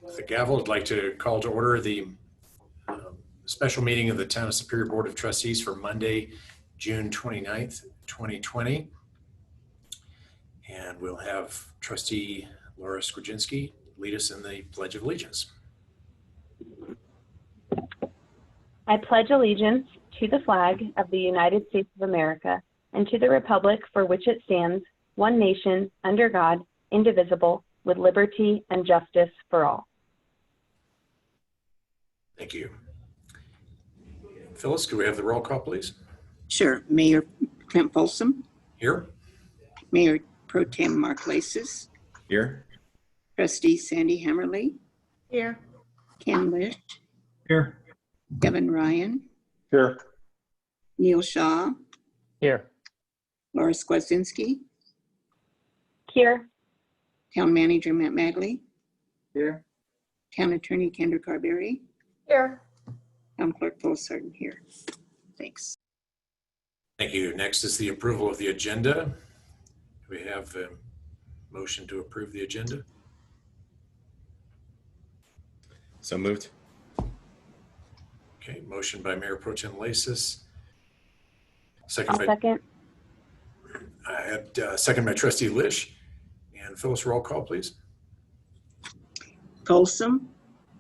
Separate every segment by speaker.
Speaker 1: The gavel, I'd like to call to order the special meeting of the Town of Superior Board of Trustees for Monday, June 29th, 2020. And we'll have Trustee Laura Skrzynski lead us in the Pledge of Allegiance.
Speaker 2: I pledge allegiance to the flag of the United States of America and to the republic for which it stands, one nation, under God, indivisible, with liberty and justice for all.
Speaker 1: Thank you. Phyllis, could we have the roll call, please?
Speaker 3: Sure. Mayor Clint Folsom,
Speaker 1: Here.
Speaker 3: Mayor Pro Tem Mark Laces,
Speaker 4: Here.
Speaker 3: Trustee Sandy Hammerly,
Speaker 5: Here.
Speaker 3: Ken Lish,
Speaker 4: Here.
Speaker 3: Kevin Ryan,
Speaker 4: Here.
Speaker 3: Neil Shaw,
Speaker 4: Here.
Speaker 3: Laura Skrzynski,
Speaker 2: Here.
Speaker 3: Town Manager Matt Magley,
Speaker 4: Here.
Speaker 3: Town Attorney Kendra Carberry,
Speaker 5: Here.
Speaker 3: Town Clerk Phyllis Sarton here. Thanks.
Speaker 1: Thank you. Next is the approval of the agenda. Do we have a motion to approve the agenda?
Speaker 4: So moved.
Speaker 1: Okay, motion by Mayor Pro Tem Laces.
Speaker 2: I'll
Speaker 1: Second by
Speaker 2: second.
Speaker 1: I had second by Trustee Lish. And Phyllis, roll call, please.
Speaker 3: Folsom,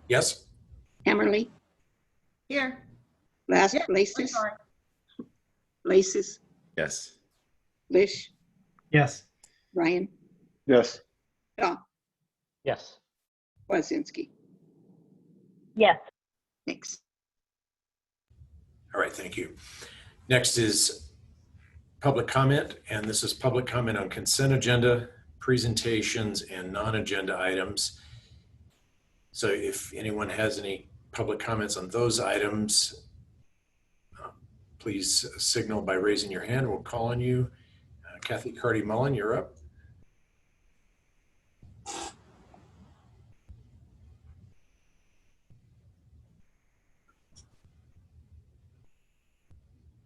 Speaker 1: Yes?
Speaker 3: Hammerly,
Speaker 5: Here.
Speaker 3: Last
Speaker 5: Yeah, I'm
Speaker 3: Laces,
Speaker 5: sorry.
Speaker 3: Laces,
Speaker 4: Yes.
Speaker 3: Lish,
Speaker 6: Yes.
Speaker 3: Ryan,
Speaker 4: Yes.
Speaker 3: Shaw,
Speaker 6: Yes.
Speaker 3: Skrzynski.
Speaker 2: Yes.
Speaker 3: Thanks.
Speaker 1: All right, thank you. Next is public comment, and this is public comment on consent agenda, presentations, and non-agenda items. So if anyone has any public comments on those items, please signal by raising your hand. We'll call on you. Kathy Carty-Mullen, you're up.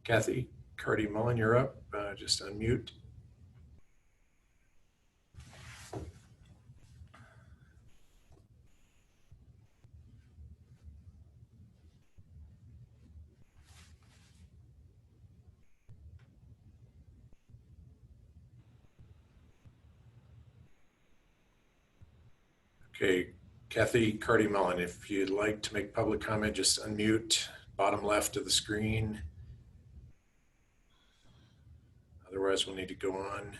Speaker 1: Kathy Carty-Mullen, you're up. Just unmute. Okay, Kathy Carty-Mullen, if you'd like to make public comment, just unmute, bottom left of the screen. Otherwise, we'll need to go on.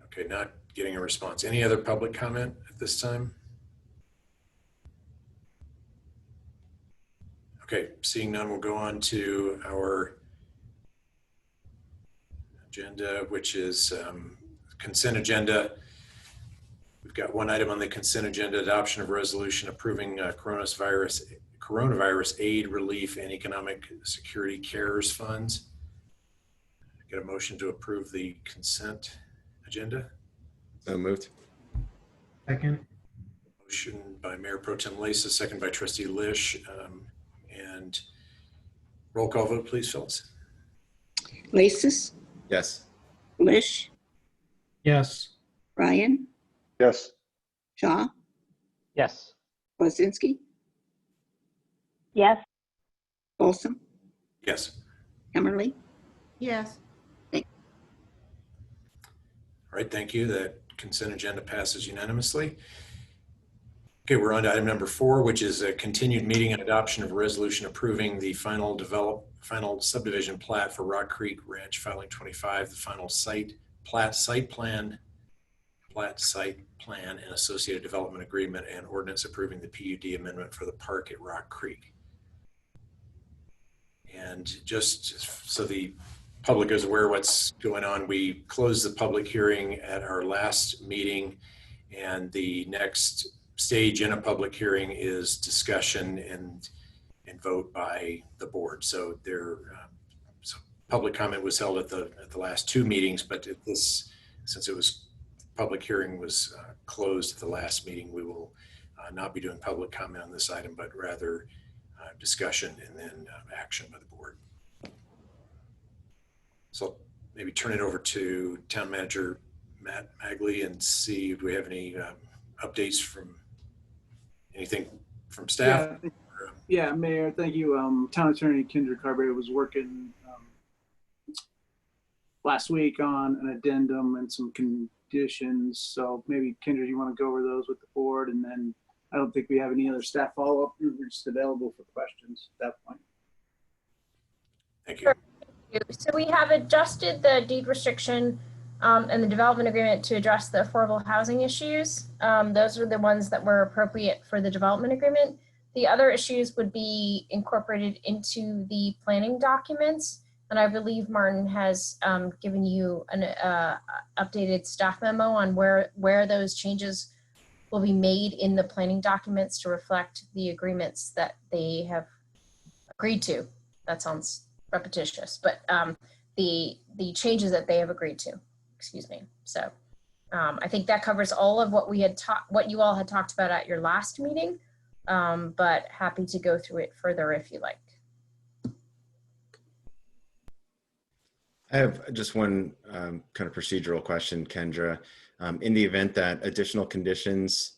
Speaker 1: Okay, not getting a response. Any other public comment at this time? Okay, seeing none, we'll go on to our agenda, which is consent agenda. We've got one item on the consent agenda, adoption of resolution approving coronavirus aid relief and economic security CARES funds. Get a motion to approve the consent agenda.
Speaker 4: So moved.
Speaker 6: Second.
Speaker 1: Motion by Mayor Pro Tem Laces, second by Trustee Lish. And roll call vote, please, Phyllis.
Speaker 3: Laces,
Speaker 4: Yes.
Speaker 3: Lish,
Speaker 6: Yes.
Speaker 3: Ryan,
Speaker 4: Yes.
Speaker 3: Shaw,
Speaker 6: Yes.
Speaker 3: Skrzynski,
Speaker 2: Yes.
Speaker 3: Folsom,
Speaker 1: Yes.
Speaker 3: Hammerly.
Speaker 5: Yes.
Speaker 1: All right, thank you. That consent agenda passes unanimously. Okay, we're on to item number 4, which is a continued meeting and adoption of a resolution approving the final subdivision plat for Rock Creek Ranch Filing 25, the final site plan, and associated development agreement, and ordinance approving the PUD amendment for the park at Rock Creek. And just so the public is aware what's going on, we closed the public hearing at our last meeting, and the next stage in a public hearing is discussion and vote by the board. So so public comment was held at the last 2 meetings, but since it was public hearing was closed at the last meeting, we will not be doing public comment on this item, but rather discussion and then action by the board. So maybe turn it over to Town Manager Matt Magley and see if we have any updates from anything from staff.
Speaker 7: Yeah, yeah, Mayor, thank you. Town Attorney Kendra Carberry was working last week on an addendum and some conditions. So maybe Kendra, you want to go over those with the board, and then I don't think we have any other staff follow-up. We're just available for questions at that point.
Speaker 1: Thank you.
Speaker 8: So we have adjusted the deed restriction and the development agreement to address the affordable housing issues. Those are the ones that were appropriate for the development agreement. The other issues would be incorporated into the planning documents. And I believe Martin has given you an updated staff memo on where those changes will be made in the planning documents to reflect the agreements that they have agreed to. That sounds repetitious, but the changes that they have agreed to, excuse me. So I think that covers all of what we had what you all had talked about at your last meeting, but happy to go through it further if you like.
Speaker 4: I have just one kind of procedural question, Kendra. In the event that additional conditions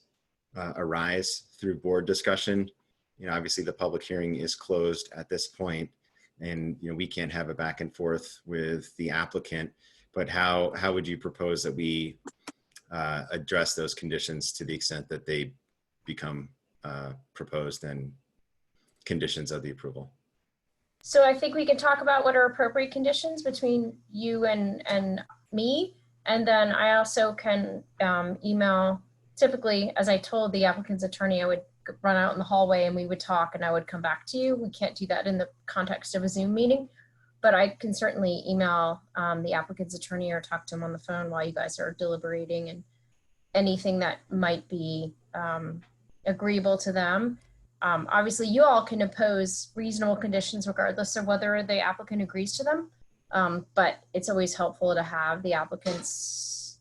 Speaker 4: arise through board discussion, obviously the public hearing is closed at this point, and we can't have a back and forth with the applicant. But how would you propose that we address those conditions to the extent that they become proposed and conditions of the approval?
Speaker 8: So I think we can talk about what are appropriate conditions between you and me. And then I also can email, typically, as I told the applicant's attorney, I would run out in the hallway and we would talk and I would come back to you. We can't do that in the context of a Zoom meeting, but I can certainly email the applicant's attorney or talk to him on the phone while you guys are deliberating, and anything that might be agreeable to them. Obviously, you all can impose reasonable conditions regardless of whether the applicant agrees to them, but it's always helpful to have the applicant's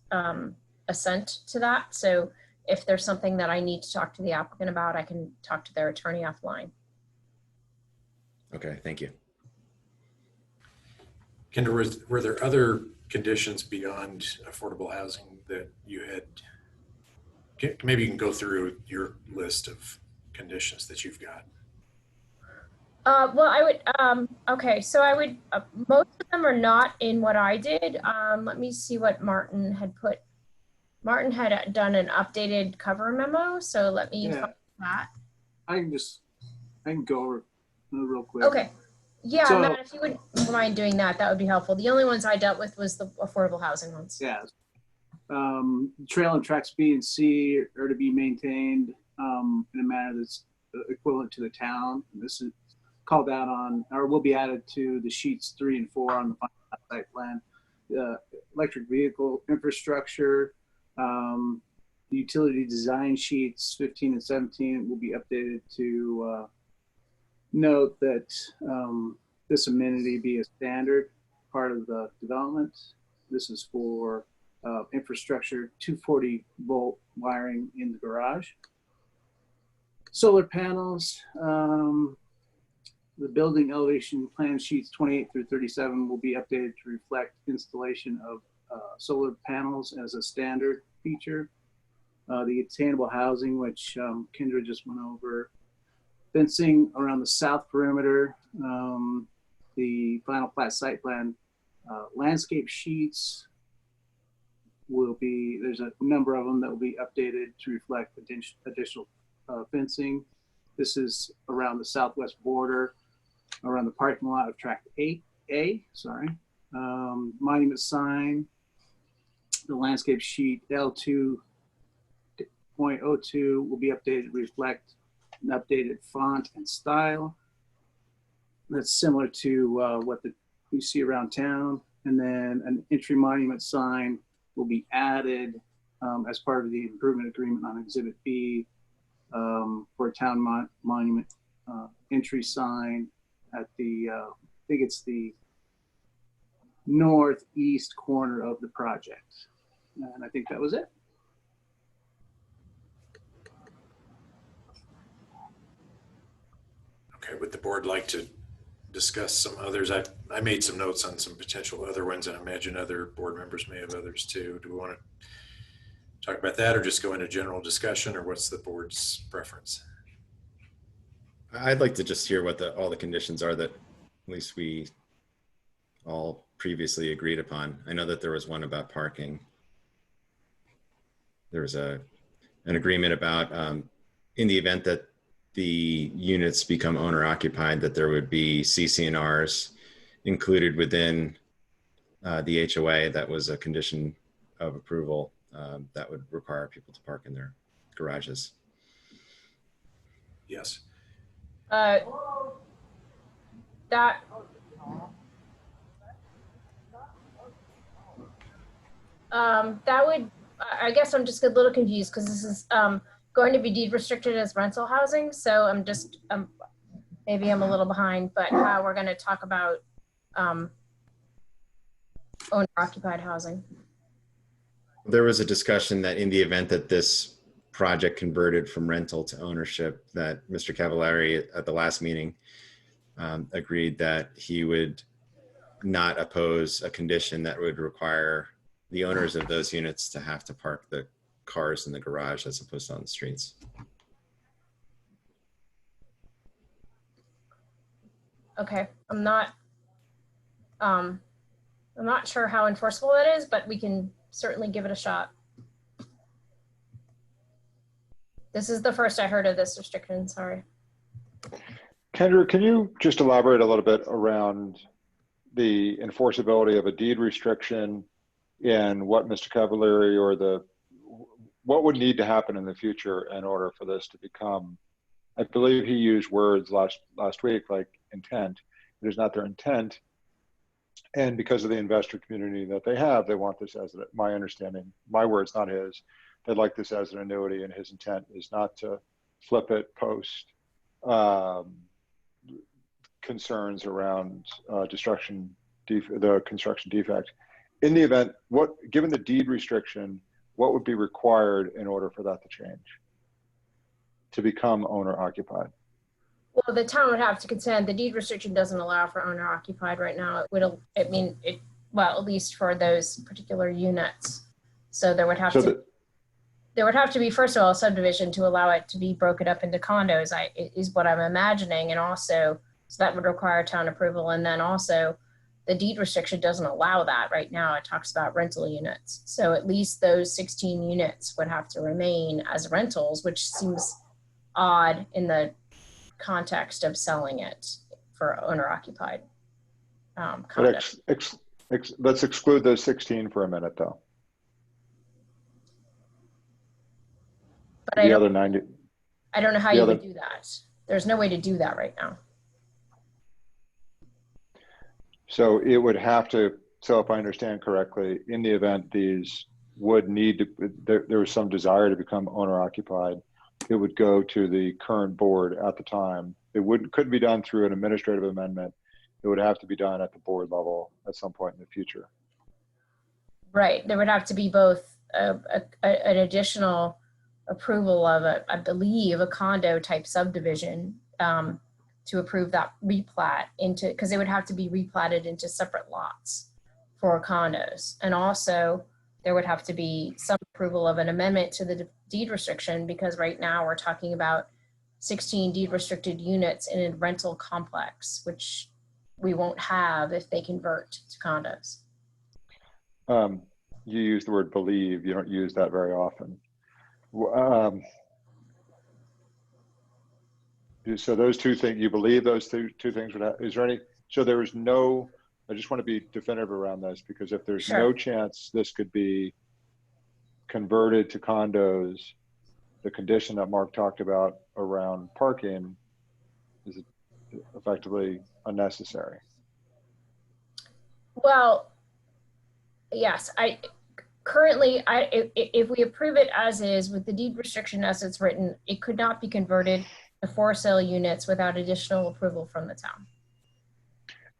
Speaker 8: assent to that. So if there's something that I need to talk to the applicant about, I can talk to their attorney offline.
Speaker 4: Okay, thank you.
Speaker 1: Kendra, were there other conditions beyond affordable housing that you had? Maybe you can go through your list of conditions that you've got.
Speaker 8: Well, I would, okay, so I would, most of them are not in what I did. Let me see what Martin had put. Martin had done an updated cover memo, so let me find that.
Speaker 7: I can go over it real quick.
Speaker 8: Okay. Yeah,
Speaker 7: So-
Speaker 8: Matt, if you would mind doing that, that would be helpful. The only ones I dealt with was the affordable housing ones.
Speaker 7: Yeah. Trail and tracks B and C are to be maintained in a manner that's equivalent to the town. This is called out on, or will be added to the sheets 3 and 4 on the final site plan. Electric vehicle infrastructure, utility design sheets 15 and 17 will be updated to note that this amenity be a standard part of the development. This is for infrastructure, 240 volt wiring in the garage. Solar panels, the building elevation plan sheets 28 through 37 will be updated to reflect installation of solar panels as a standard feature. The attainable housing, which Kendra just went over. Fencing around the south perimeter, the final plat site plan, landscape sheets will be, there's a number of them that will be updated to reflect additional fencing. This is around the southwest border, around the parking lot of tract 8A, sorry. Monument sign, the landscape sheet L2.02 will be updated to reflect an updated font and style. That's similar to what you see around town. And then an entry monument sign will be added as part of the improvement agreement on Exhibit B for a town monument entry sign at the, I think it's the northeast corner of the project. And I think that was it.
Speaker 1: Okay, would the board like to discuss some others. I made some notes on some potential other ones, and I imagine other board members may have others too. Do we want to talk about that or just go into general discussion, or what's the board's preference?
Speaker 4: I'd like to just hear what all the conditions are that at least we all previously agreed upon. I know that there was one about parking. There was an agreement about in the event that the units become owner occupied, that there would be CC&Rs included within the HOA. That was a condition of approval that would require people to park in their garages.
Speaker 1: Yes.
Speaker 8: That that would, I guess I'm just a little confused because this is going to be deed restricted as rental housing. So I'm just, maybe I'm a little behind, but how we're going to talk about owner occupied housing.
Speaker 4: There was a discussion that in the event that this project converted from rental to ownership, that Mr. Cavallari at the last meeting agreed that he would not oppose a condition that would require the owners of those units to have to park the cars in the garage as opposed to on the streets.
Speaker 8: Okay, I'm not sure how enforceable that is, but we can certainly give it a shot. This is the first I heard of this restriction, sorry.
Speaker 9: Kendra, can you just elaborate a little bit around the enforceability of a deed restriction and what Mr. Cavallari or what would need to happen in the future in order for this to become, I believe he used words last week like intent. It is not their intent. And because of the investor community that they have, they want this as, my understanding, my words, not his, they'd like this as an annuity, and his intent is not to flip it post concerns around the construction defect. In the event, given the deed restriction, what would be required in order for that to change, to become owner occupied?
Speaker 8: Well, the town would have to consent. The deed restriction doesn't allow for owner occupied right now. Well, at least for those particular units. So there would have to be, first of all, a subdivision to allow it to be broken up into condos, is what I'm imagining. And also, so that would require town approval. And then also the deed restriction doesn't allow that right now. It talks about rental units. So at least those 16 units would have to remain as rentals, which seems odd in the context of selling it for owner occupied condos.
Speaker 9: Let's exclude those 16 for a minute though.
Speaker 8: But
Speaker 9: the other 90.
Speaker 8: I don't know how you would do that. There's no way to do that right now.
Speaker 9: So it would have to, so if I understand correctly, in the event these would need to, there was some desire to become owner occupied, it would go to the current board at the time. It couldn't be done through an administrative amendment. It would have to be done at the board level at some point in the future.
Speaker 8: Right. There would have to be both an additional approval of I believe, a condo type subdivision to approve that replat because it would have to be replatted into separate lots for condos. And also there would have to be some approval of an amendment to the deed restriction, because right now we're talking about 16 deed restricted units in a rental complex, which we won't have if they convert to condos.
Speaker 9: You use the word believe. You don't use that very often. So those two things, you believe those two things would have, is there any, so there is no, I just want to be definitive around this, because if there's no chance this could be converted to condos, the condition that Mark talked about around parking is effectively unnecessary.
Speaker 8: Well, yes, currently, if we approve it as is with the deed restriction as it's written, it could not be converted to for sale units without additional approval from the town.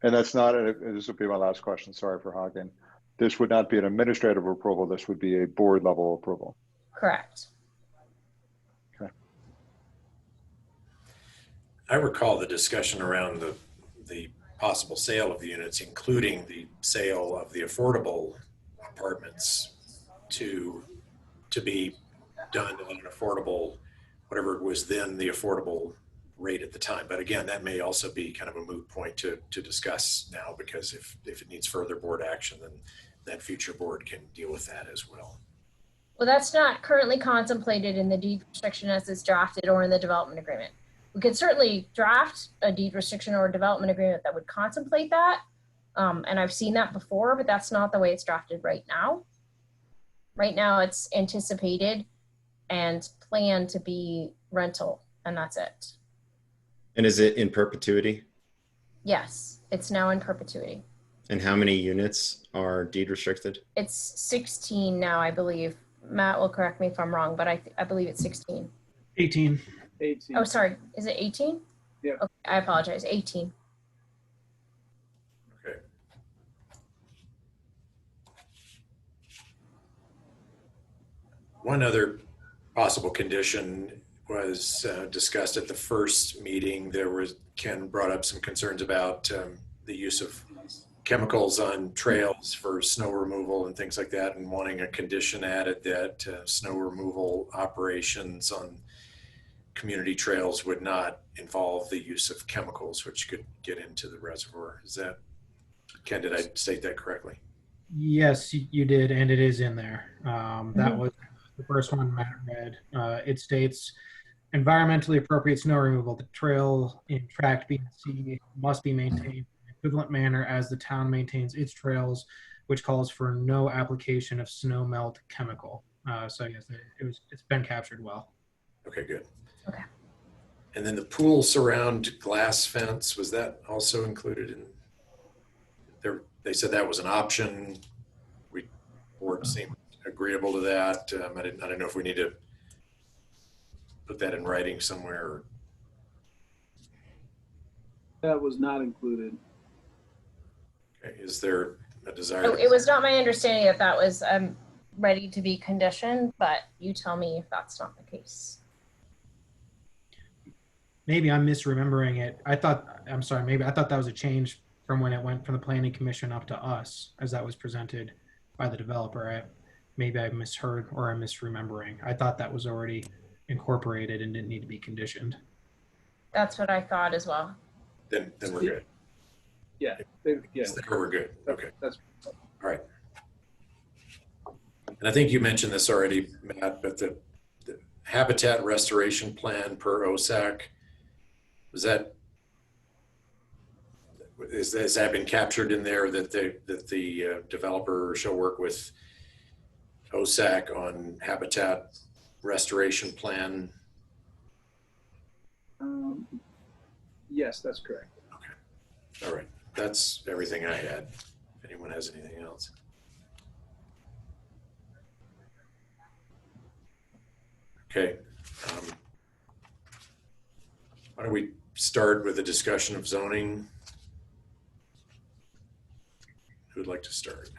Speaker 9: And that's not, this would be my last question, sorry for hogging. This would not be an administrative approval, this would be a board level approval.
Speaker 8: Correct.
Speaker 9: Okay.
Speaker 1: I recall the discussion around the possible sale of the units, including the sale of the affordable apartments to be done on an affordable, whatever it was then the affordable rate at the time. But again, that may also be kind of a moot point to discuss now, because if it needs further board action, then that future board can deal with that as well.
Speaker 8: Well, that's not currently contemplated in the deed restriction as it's drafted or in the development agreement. We could certainly draft a deed restriction or a development agreement that would contemplate that. And I've seen that before, but that's not the way it's drafted right now. Right now it's anticipated and planned to be rental, and that's it.
Speaker 4: And is it in perpetuity?
Speaker 8: Yes, it's now in perpetuity.
Speaker 4: And how many units are deed restricted?
Speaker 8: It's 16 now, I believe. Matt will correct me if I'm wrong, but I believe it's 16.
Speaker 6: 18.
Speaker 7: 18.
Speaker 8: Oh, sorry. Is it 18?
Speaker 7: Yeah.
Speaker 8: Okay, I apologize. 18.
Speaker 1: Okay. One other possible condition was discussed at the first meeting. Ken brought up some concerns about the use of chemicals on trails for snow removal and things like that, and wanting a condition added that snow removal operations on community trails would not involve the use of chemicals, which could get into the reservoir. Is that, Ken, did I state that correctly?
Speaker 6: Yes, you did, and it is in there. That was the first one Matt read. It states, environmentally appropriate snow removal. The trail in tract B and C must be maintained in an equivalent manner as the town maintains its trails, which calls for no application of snow melt chemical. So yes, it's been captured well.
Speaker 1: Okay, good.
Speaker 8: Okay.
Speaker 1: And then the pool surround glass fence, was that also included in there? They said that was an option. Board seemed agreeable to that. I don't know if we need to put that in writing somewhere.
Speaker 7: That was not included.
Speaker 1: Okay, is there a desire?
Speaker 8: Oh, it was not my understanding that that was ready to be conditioned, but you tell me if that's not the case.
Speaker 6: Maybe I'm misremembering it. I thought that was a change from when it went from the planning commission up to us, as that was presented by the developer. Maybe I misheard or I'm misremembering. I thought that was already incorporated and didn't need to be conditioned.
Speaker 8: That's what I thought as well.
Speaker 1: Then we're good.
Speaker 7: Yeah. Yeah.
Speaker 1: We're good. Okay.
Speaker 7: That's
Speaker 1: all right. And I think you mentioned this already, Matt, but the habitat restoration plan per OSAC, has that been captured in there that the developer shall work with OSAC on habitat restoration plan?
Speaker 7: Yes, that's correct.
Speaker 1: Okay. All right. That's everything I had. If anyone has anything else. Okay. Why don't we start with a discussion of zoning? Who would like to start?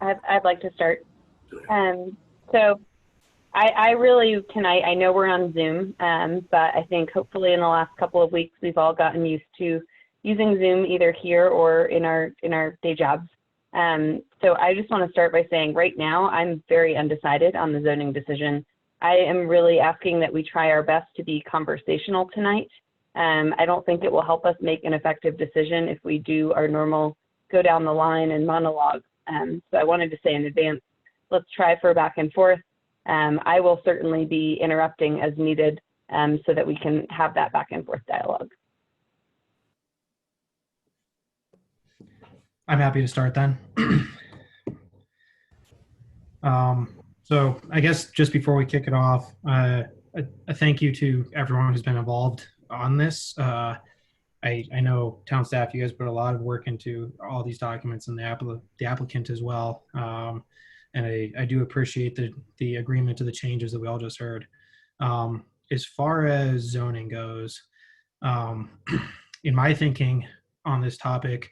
Speaker 2: I'd like to start. So I really, tonight, I know we're on Zoom, but I think hopefully in the last couple of weeks, we've all gotten used to using Zoom either here or in our day jobs. So I just want to start by saying right now, I'm very undecided on the zoning decision. I am really asking that we try our best to be conversational tonight. I don't think it will help us make an effective decision if we do our normal go down the line and monologue. So I wanted to say in advance, let's try for back and forth. I will certainly be interrupting as needed so that we can have that back and forth dialogue.
Speaker 6: I'm happy to start then. So I guess just before we kick it off, a thank you to everyone who's been involved on this. I know town staff, you guys put a lot of work into all these documents and the applicant as well. And I do appreciate the agreement to the changes that we all just heard. As far as zoning goes, in my thinking on this topic,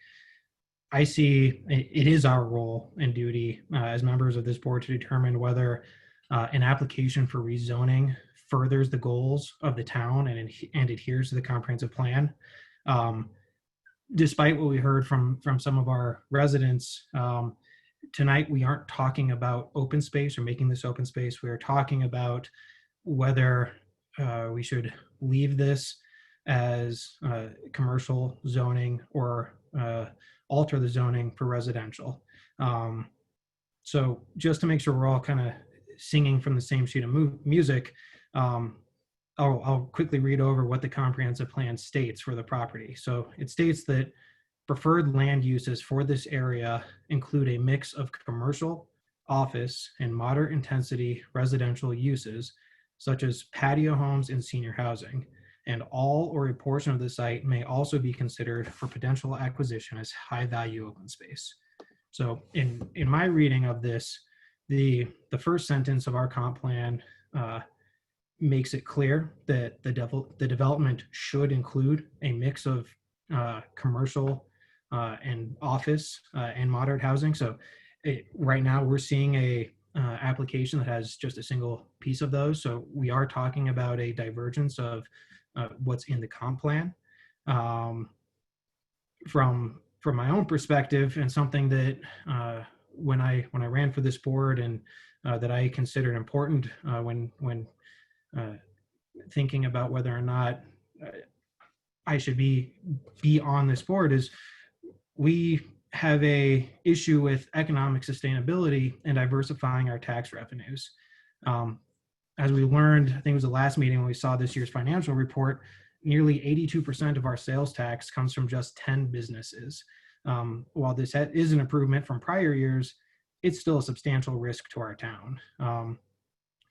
Speaker 6: I see it is our role and duty as members of this board to determine whether an application for rezoning furthers the goals of the town and adheres to the comprehensive plan. Despite what we heard from some of our residents, tonight we aren't talking about open space or making this open space. We are talking about whether we should leave this as commercial zoning or alter the zoning for residential. So just to make sure we're all kind of singing from the same sheet of music, I'll quickly read over what the comprehensive plan states for the property. So it states that preferred land uses for this area include a mix of commercial, office, and moderate intensity residential uses, such as patio homes and senior housing. And all or a portion of the site may also be considered for potential acquisition as high value open space. So in my reading of this, the first sentence of our comp plan makes it clear that the development should include a mix of commercial and office and moderate housing. So right now we're seeing a application that has just a single piece of those. So we are talking about a divergence of what's in the comp plan. From my own perspective, and something that when I ran for this board and that I considered important when thinking about whether or not I should be on this board, is we have a issue with economic sustainability and diversifying our tax revenues. As we learned, I think it was the last meeting when we saw this year's financial report, nearly 82% of our sales tax comes from just 10 businesses. While this is an improvement from prior years, it's still a substantial risk to our town.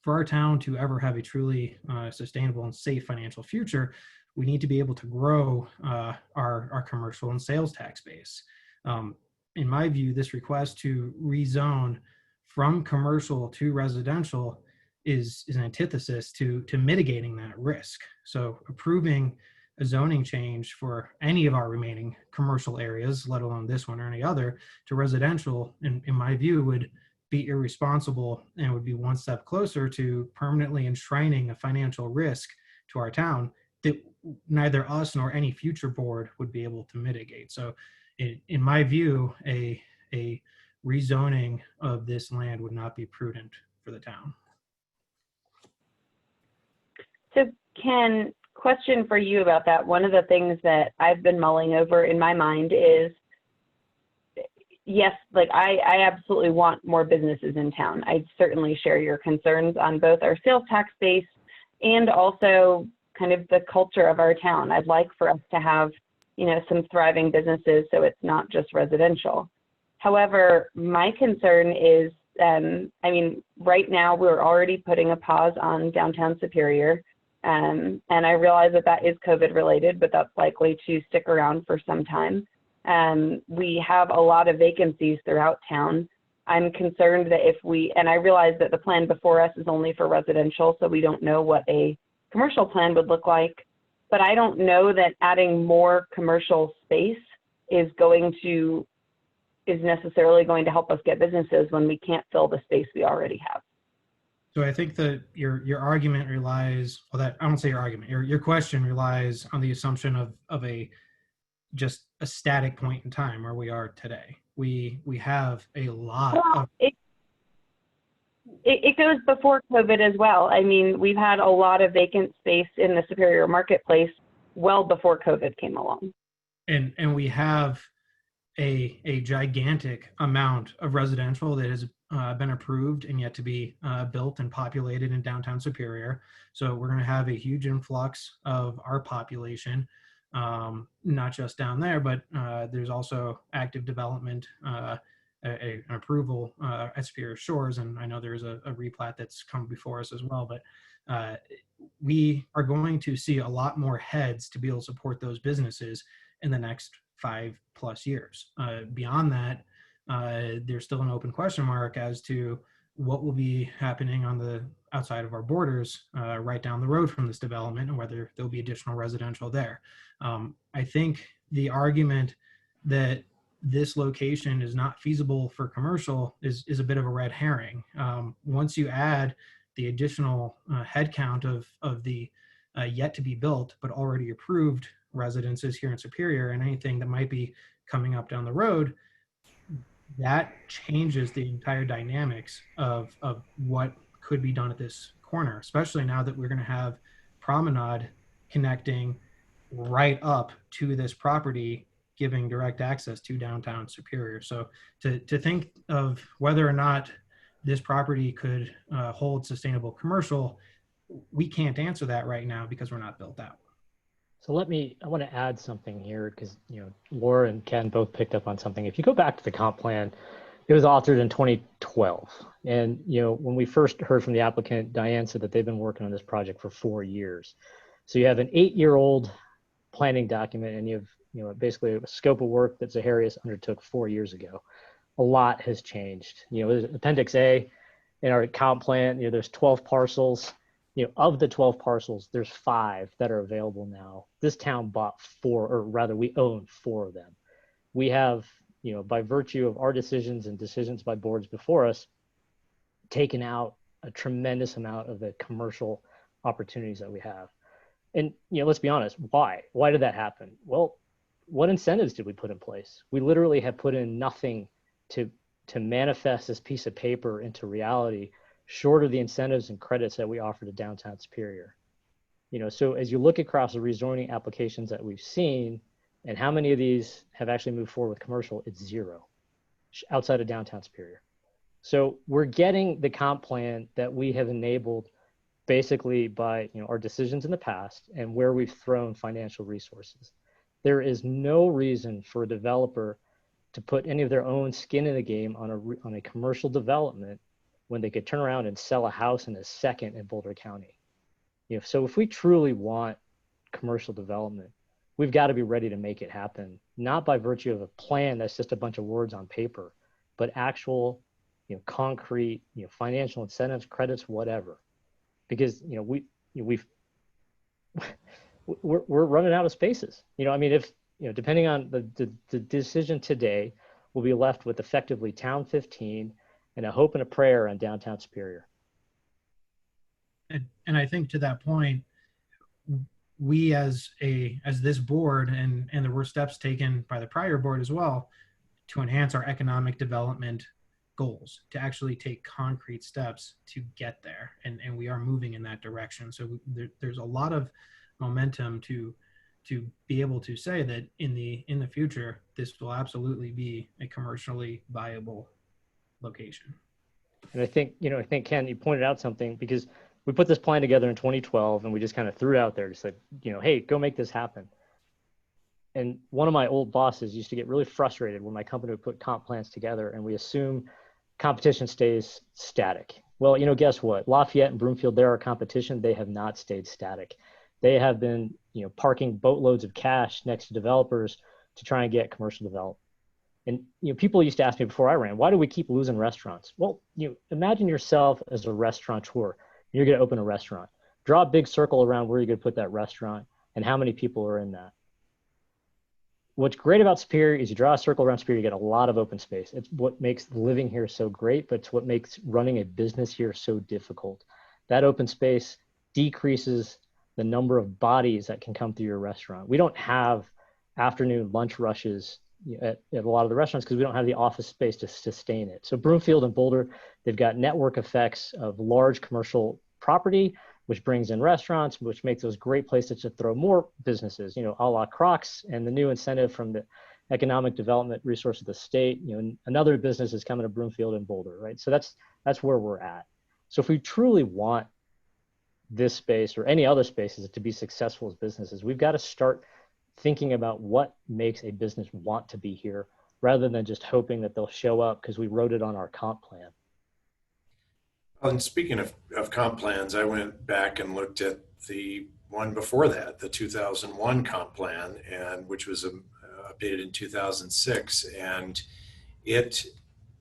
Speaker 6: For our town to ever have a truly sustainable and safe financial future, we need to be able to grow our commercial and sales tax base. In my view, this request to rezone from commercial to residential is an antithesis to mitigating that risk. So approving a zoning change for any of our remaining commercial areas, let alone this one or any other, to residential, in my view, would be irresponsible and would be one step closer to permanently enshrining a financial risk to our town that neither us nor any future board would be able to mitigate. So in my view, a rezoning of this land would not be prudent for the town.
Speaker 2: So Ken, question for you about that. One of the things that I've been mulling over in my mind is, yes, like I absolutely want more businesses in town. I certainly share your concerns on both our sales tax base and also kind of the culture of our town. I'd like for us to have, some thriving businesses so it's not just residential. However, my concern is, right now we're already putting a pause on downtown Superior. And I realize that is COVID related, but that's likely to stick around for some time. We have a lot of vacancies throughout town. I'm concerned that and I realize that the plan before us is only for residential, so we don't know what a commercial plan would look like, but I don't know that adding more commercial space is necessarily going to help us get businesses when we can't fill the space we already have.
Speaker 6: So I think that your argument relies, I won't say your argument, your question relies on the assumption of just a static point in time where we are today. We have a lot of...
Speaker 2: It goes before COVID as well. I mean, we've had a lot of vacant space in the Superior marketplace well before COVID came along.
Speaker 6: And we have a gigantic amount of residential that has been approved and yet to be built and populated in downtown Superior. So we're going to have a huge influx of our population, not just down there, but there's also active development, an approval at Superior Shores, and I know there's a replat that's come before us as well, but we are going to see a lot more heads to be able to support those businesses in the next 5+ years. Beyond that, there's still an open question mark as to what will be happening on the outside of our borders right down the road from this development and whether there'll be additional residential there. I think the argument that this location is not feasible for commercial is a bit of a red herring. Once you add the additional headcount of the yet to be built but already approved residences here in Superior and anything that might be coming up down the road, that changes the entire dynamics of what could be done at this corner, especially now that we're going to have Promenade connecting right up to this property, giving direct access to downtown Superior. So to think of whether or not this property could hold sustainable commercial, we can't answer that right now because we're not built out.
Speaker 10: So I want to add something here because, Laura and Ken both picked up on something. If you go back to the comp plan, it was authored in 2012. And, when we first heard from the applicant, Diane said that they've been working on this project for 4 years. So you have an 8-year-old planning document and you have, basically a scope of work that Zaharias undertook 4 years ago. A lot has changed. There's Appendix A in our comp plan, there's 12 parcels. Of the 12 parcels, there's 5 that are available now. This town bought 4, or rather we own 4 of them. We have, by virtue of our decisions and decisions by boards before us, taken out a tremendous amount of the commercial opportunities that we have. And, let's be honest, why? Why did that happen? Well, what incentives did we put in place? We literally have put in nothing to manifest this piece of paper into reality, short of the incentives and credits that we offer to downtown Superior. So as you look across the rezoning applications that we've seen and how many of these have actually moved forward with commercial, it's 0 outside of downtown Superior. So we're getting the comp plan that we have enabled basically by our decisions in the past and where we've thrown financial resources. There is no reason for a developer to put any of their own skin in the game on a commercial development when they could turn around and sell a house in a second in Boulder County. So if we truly want commercial development, we've got to be ready to make it happen, not by virtue of a plan that's just a bunch of words on paper, but actual, concrete, financial incentives, credits, whatever. Because, we're running out of spaces. If, depending on the decision today, we'll be left with effectively Town 15 and a hope and a prayer on downtown Superior.
Speaker 6: And I think to that point, we as this board, and there were steps taken by the prior board as well to enhance our economic development goals, to actually take concrete steps to get there. And we are moving in that direction. So there's a lot of momentum to be able to say that in the future, this will absolutely be a commercially viable location.
Speaker 10: And I think Ken, you pointed out something, because we put this plan together in 2012 and we just kind of threw it out there to say, hey, go make this happen. And one of my old bosses used to get really frustrated when my company would put comp plans together and we assume competition stays static. Well, guess what? Lafayette and Broomfield, they're our competition. They have not stayed static. They have been, parking boatloads of cash next to developers to try and get commercial development. And people used to ask me before I ran, why do we keep losing restaurants? Well, imagine yourself as a restaurateur. You're going to open a restaurant. Draw a big circle around where you're going to put that restaurant and how many people are in that. What's great about Superior is you draw a circle around Superior, you get a lot of open space. It's what makes living here so great, but it's what makes running a business here so difficult. That open space decreases the number of bodies that can come through your restaurant. We don't have afternoon lunch rushes at a lot of the restaurants because we don't have the office space to sustain it. So Broomfield and Boulder, they've got network effects of large commercial property, which brings in restaurants, which makes those great places to throw more businesses, a la Crocs, and the new incentive from the economic development resource of the state, another business is coming to Broomfield and Boulder, right? So that's where we're at. So if we truly want this space or any other spaces to be successful as businesses, we've got to start thinking about what makes a business want to be here rather than just hoping that they'll show up because we wrote it on our comp plan.
Speaker 1: And speaking of comp plans, I went back and looked at the one before that, the 2001 comp plan, and which was updated in 2006, and it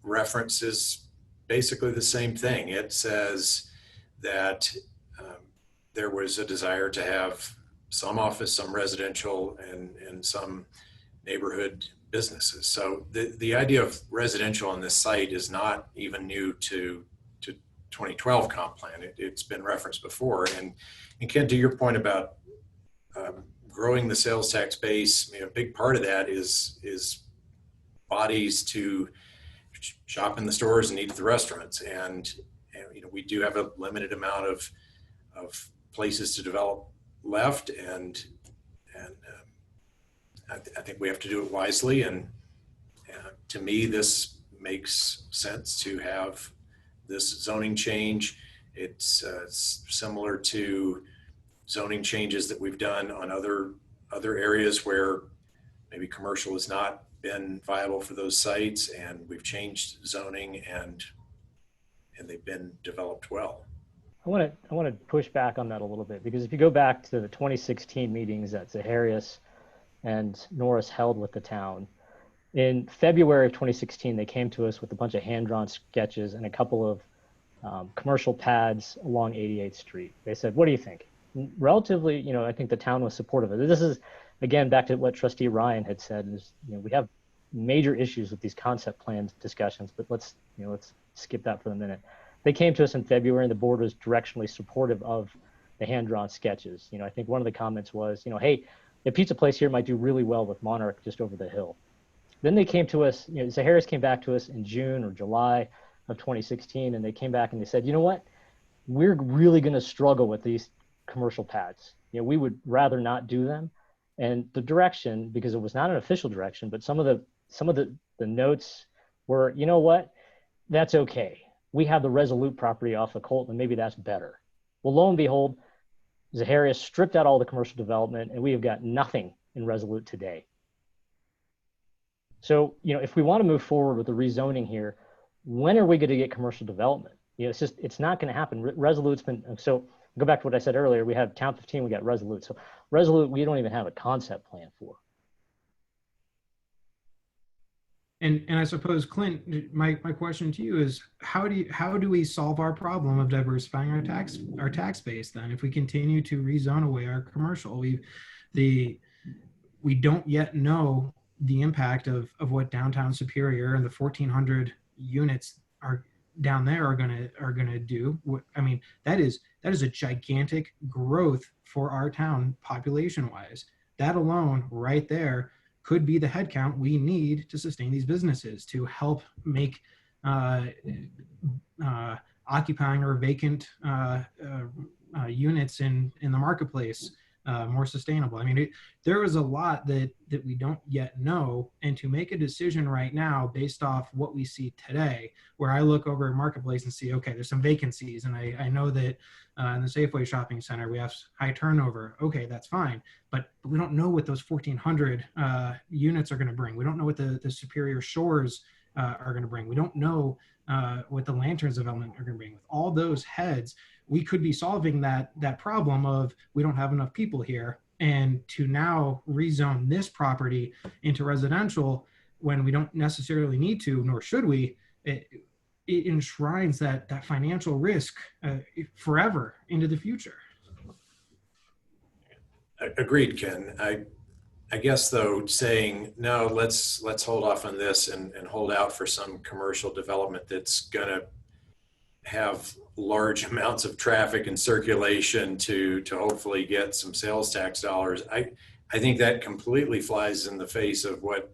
Speaker 1: references basically the same thing. It says that there was a desire to have some office, some residential, and some neighborhood businesses. So the idea of residential on this site is not even new to 2012 comp plan. It's been referenced before. And Ken, to your point about growing the sales tax base, a big part of that is bodies to shop in the stores and eat at the restaurants. And we do have a limited amount of places to develop left, and I think we have to do it wisely. And to me, this makes sense to have this zoning change. It's similar to zoning changes that we've done on other areas where maybe commercial has not been viable for those sites, and we've changed zoning and they've been developed well.
Speaker 10: I want to push back on that a little bit, because if you go back to the 2016 meetings that Zaharias and Norris held with the town, in February of 2016, they came to us with a bunch of hand-drawn sketches and a couple of commercial pads along 88th Street. They said, "What do you think?" Relatively, I think the town was supportive of it. This is, again, back to what Trustee Ryan had said, is, we have major issues with these concept plan discussions, but let's skip that for the minute. They came to us in February, and the board was directionally supportive of the hand-drawn sketches. I think one of the comments was, hey, the pizza place here might do really well with Monarch just over the hill. Then they came to us, Zaharias came back to us in June or July of 2016, and they came back and they said, you know what, we're really going to struggle with these commercial pads. We would rather not do them. And the direction, because it was not an official direction, but some of the notes were, you know what, that's okay. We have the Resolute property off of Colton, and maybe that's better. Well, lo and behold, Zaharias stripped out all the commercial development, and we have got nothing in Resolute today. So, if we want to move forward with the rezoning here, when are we going to get commercial development? It's not going to happen. Resolute's been, so go back to what I said earlier. We have Town 15, we got Resolute. So Resolute, we don't even have a concept plan for.
Speaker 6: And I suppose, Clint, my question to you is, how do we solve our problem of diversifying our tax base then? If we continue to rezone away our commercial, we don't yet know the impact of what downtown Superior and the 1,400 units are down there are gonna do. I mean, that is a gigantic growth for our town population wise. That alone right there could be the headcount we need to sustain these businesses, to help make occupying or vacant units in the marketplace more sustainable. I mean, there is a lot that we don't yet know, and to make a decision right now based off what we see today, where I look over at Marketplace and see, okay, there's some vacancies, and I know that in the Safeway shopping center we have high turnover. Okay, that's fine, but we don't know what those 1,400 units are going to bring. We don't know what the Superior Shores are going to bring. We don't know what the Lanterns development are going to bring. With all those heads, we could be solving that problem of we don't have enough people here, and to now rezone this property into residential when we don't necessarily need to, nor should we, it enshrines that financial risk forever into the future.
Speaker 1: Agreed, Ken. I guess though, saying no, let's hold off on this and hold out for some commercial development that's gonna have large amounts of traffic and circulation to hopefully get some sales tax dollars. I think that completely flies in the face of what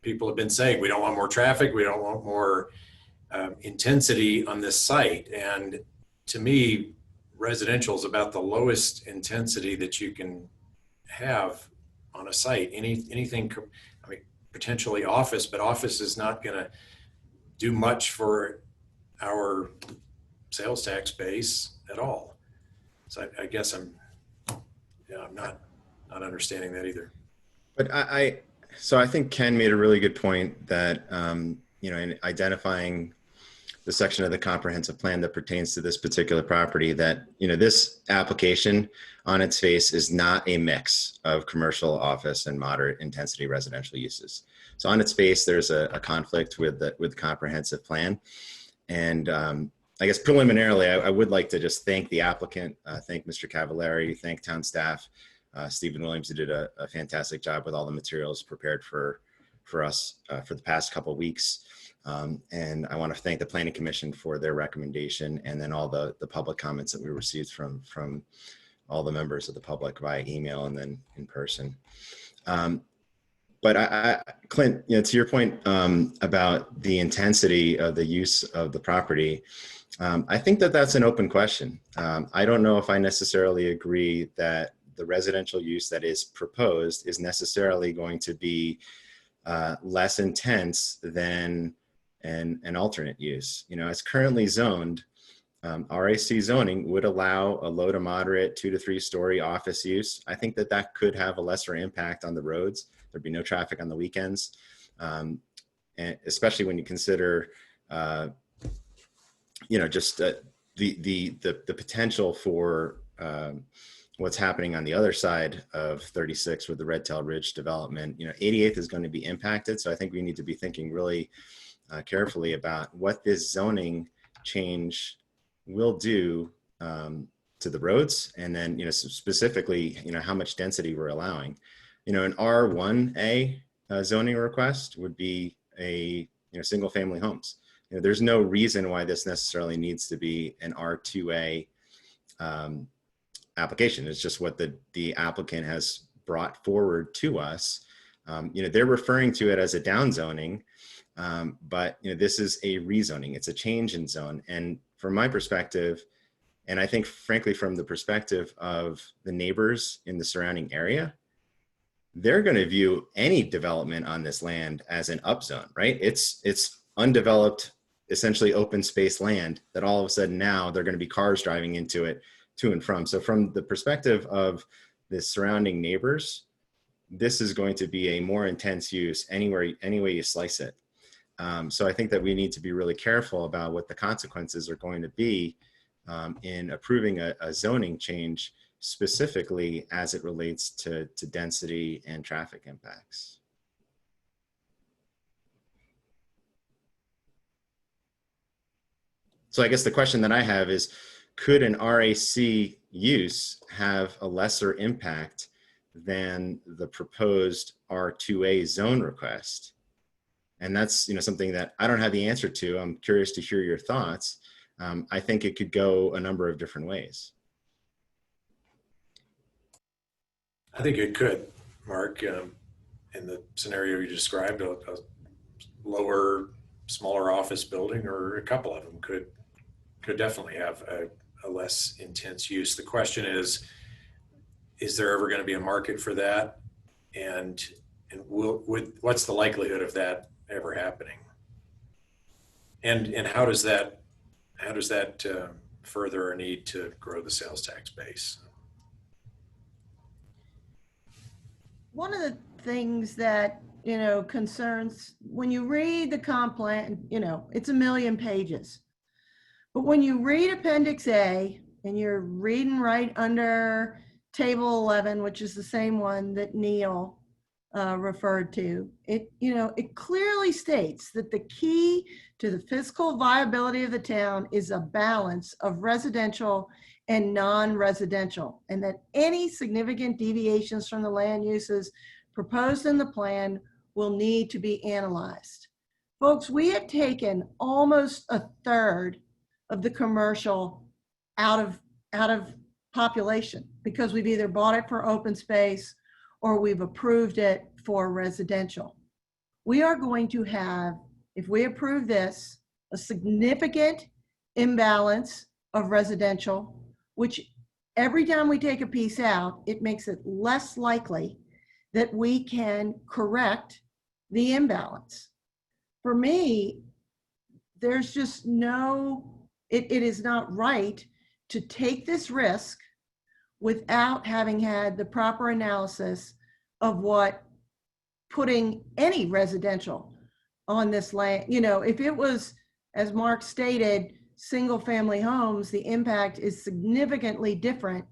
Speaker 1: people have been saying. We don't want more traffic. We don't want more intensity on this site. And to me, residential is about the lowest intensity that you can have on a site. Anything, I mean, potentially office, but office is not going to do much for our sales tax base at all. So I guess I'm not understanding that either.
Speaker 4: But so I think Ken made a really good point that, in identifying the section of the comprehensive plan that pertains to this particular property, that, this application on its face is not a mix of commercial, office, and moderate intensity residential uses. So on its face, there's a conflict with the comprehensive plan. And I guess preliminarily, I would like to just thank the applicant, thank Mr. Cavallari, thank town staff, Stephen Williams, who did a fantastic job with all the materials prepared for us for the past couple of weeks. And I want to thank the Planning Commission for their recommendation, and then all the public comments that we received from all the members of the public via email and then in person. But Clint, to your point about the intensity of the use of the property, I think that that's an open question. I don't know if I necessarily agree that the residential use that is proposed is necessarily going to be less intense than an alternate use. As currently zoned, RAC zoning would allow a low to moderate 2 to 3 story office use. I think that that could have a lesser impact on the roads. There'd be no traffic on the weekends, and especially when you consider, just the potential for what's happening on the other side of 36 with the Red Tail Ridge development. 88th is going to be impacted, so I think we need to be thinking really carefully about what this zoning change will do to the roads, and then specifically how much density we're allowing. An R1A zoning request would be a single family homes. There's no reason why this necessarily needs to be an R2A application. It's just what the applicant has brought forward to us. They're referring to it as a down zoning, but this is a rezoning. It's a change in zone. And from my perspective, and I think frankly from the perspective of the neighbors in the surrounding area, they're going to view any development on this land as an upzone, right? It's undeveloped, essentially open space land that all of a sudden now they're going to be cars driving into it to and from. So from the perspective of the surrounding neighbors, this is going to be a more intense use any way you slice it. So I think that we need to be really careful about what the consequences are going to be in approving a zoning change, specifically as it relates to density and traffic impacts. So I guess the question that I have is, could an RAC use have a lesser impact than the proposed R2A zone request? And that's something that I don't have the answer to. I'm curious to hear your thoughts. I think it could go a number of different ways.
Speaker 1: I think it could, Mark. In the scenario you described, a lower, smaller office building, or a couple of them could definitely have a less intense use. The question is there ever going to be a market for that? And what's the likelihood of that ever happening? And how does that further our need to grow the sales tax base?
Speaker 5: One of the things that, concerns, when you read the comp plan, it's 1 million pages. But when you read Appendix A and you're reading right under Table 11, which is the same one that Neil referred to, it clearly states that the key to the fiscal viability of the town is a balance of residential and non-residential, and that any significant deviations from the land uses proposed in the plan will need to be analyzed. Folks, we have taken almost a third of the commercial out of population because we've either bought it for open space or we've approved it for residential. We are going to have, if we approve this, a significant imbalance of residential, which every time we take a piece out, it makes it less likely that we can correct the imbalance. For me, there's just it is not right to take this risk without having had the proper analysis of what putting any residential on this land, if it was, as Mark stated, single family homes, the impact is significantly different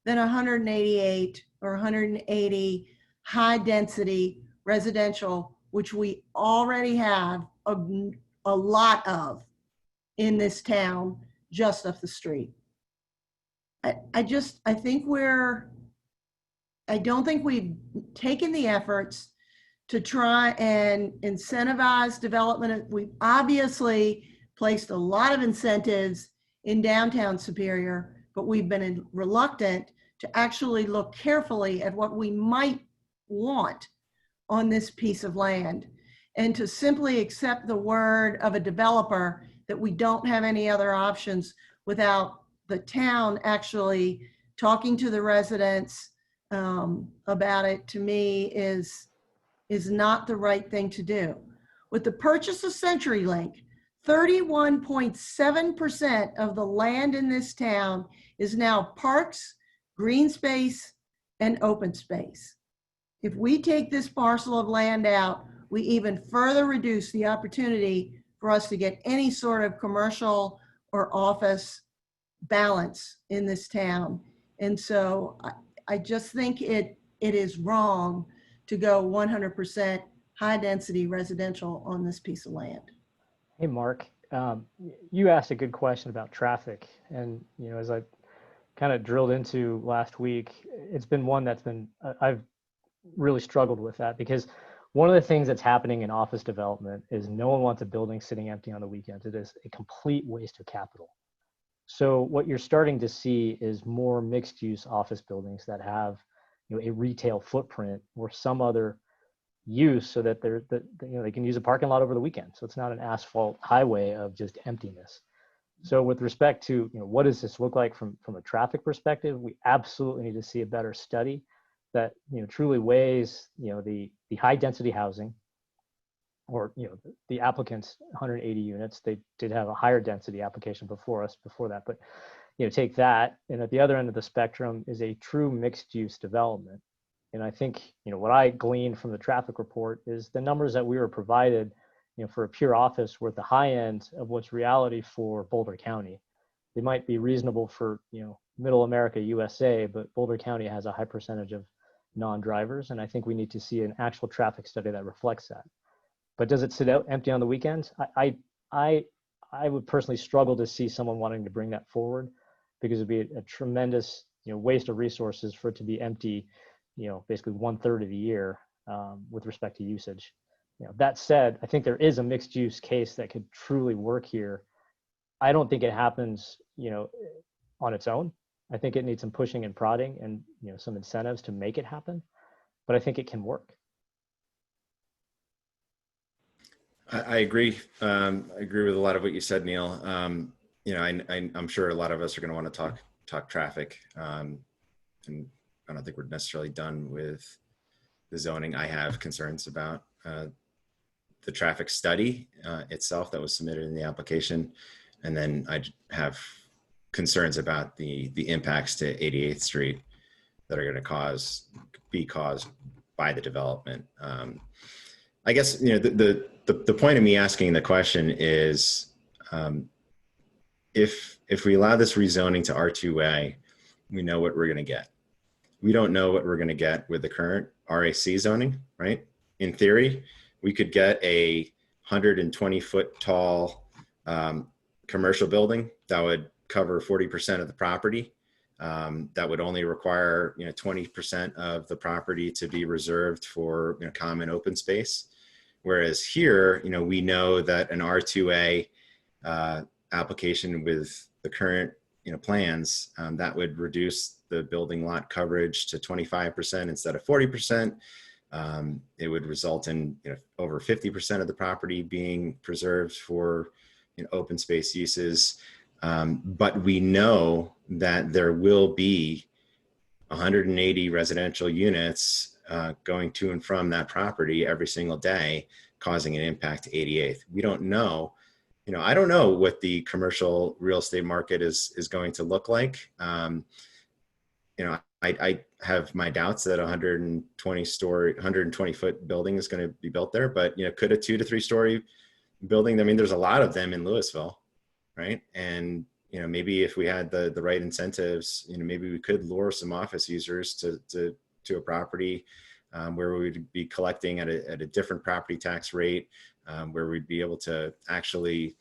Speaker 5: than 188 or 180 high density residential, which we already have a lot of in this town just up the street. I don't think we've taken the efforts to try and incentivize development. We've obviously placed a lot of incentives in downtown Superior, but we've been reluctant to actually look carefully at what we might want on this piece of land, and to simply accept the word of a developer that we don't have any other options without the town actually talking to the residents about it, to me is not the right thing to do. With the purchase of CenturyLink, 31.7% of the land in this town is now parks, green space, and open space. If we take this parcel of land out, we even further reduce the opportunity for us to get any sort of commercial or office balance in this town. And so I just think it is wrong to go 100% high density residential on this piece of land.
Speaker 10: Hey, Mark, you asked a good question about traffic. And, you know, as I kind of drilled into last week, it's been one that's been, I've really struggled with that, because one of the things that's happening in office development is no one wants a building sitting empty on the weekends. It is a complete waste of capital. So what you're starting to see is more mixed use office buildings that have, you know, a retail footprint or some other use, so that they can use a parking lot over the weekend. So it's not an asphalt highway of just emptiness. So with respect to, you know, what does this look like from a traffic perspective, we absolutely need to see a better study that, you know, truly weighs, you know, the high density housing, or, you know, the applicants 180 units. They did have a higher density application before that, but, you know, take that, and at the other end of the spectrum is a true mixed use development. And I think, you know, what I gleaned from the traffic report is the numbers that we were provided, you know, for a pure office were at the high end of what's reality for Boulder County. They might be reasonable for, you know, middle America, USA, but Boulder County has a high percentage of non-drivers. And I think we need to see an actual traffic study that reflects that. But does it sit out empty on the weekends? I would personally struggle to see someone wanting to bring that forward, because it'd be a tremendous, you know, waste of resources for it to be empty, you know, basically 1/3 of the year with respect to usage. You know, that said, I think there is a mixed use case that could truly work here. I don't think it happens, you know, on its own. I think it needs some pushing and prodding and, you know, some incentives to make it happen, but I think it can work.
Speaker 4: I agree. I agree with a lot of what you said, Neil. You know, I'm sure a lot of us are going to want to talk traffic, and I don't think we're necessarily done with the zoning. I have concerns about the traffic study itself that was submitted in the application, and then I have concerns about the impacts to 88th Street that are going to be caused by the development. I guess, you know, the point of me asking the question is, if we allow this rezoning to R2A, we know what we're going to get. We don't know what we're going to get with the current RAC zoning, right? In theory, we could get a 120-foot tall commercial building that would cover 40% of the property. That would only require, you know, 20% of the property to be reserved for, you know, common open space. Whereas here, you know, we know that an R2A application with the current, you know, plans, that would reduce the building lot coverage to 25% instead of 40%. It would result in, you know, over 50% of the property being preserved for, you know, open space uses. But we know that there will be 180 residential units going to and from that property every single day, causing an impact to 88th. We don't know, you know, I don't know what the commercial real estate market is going to look like. You know, I have my doubts that 120 foot building is going to be built there, but, you know, could a 2 to 3 story building, I mean, there's a lot of them in Louisville, right? And, you know, maybe if we had the right incentives, you know, maybe we could lure some office users to a property where we would be collecting at a different property tax rate, where we'd be able to actually,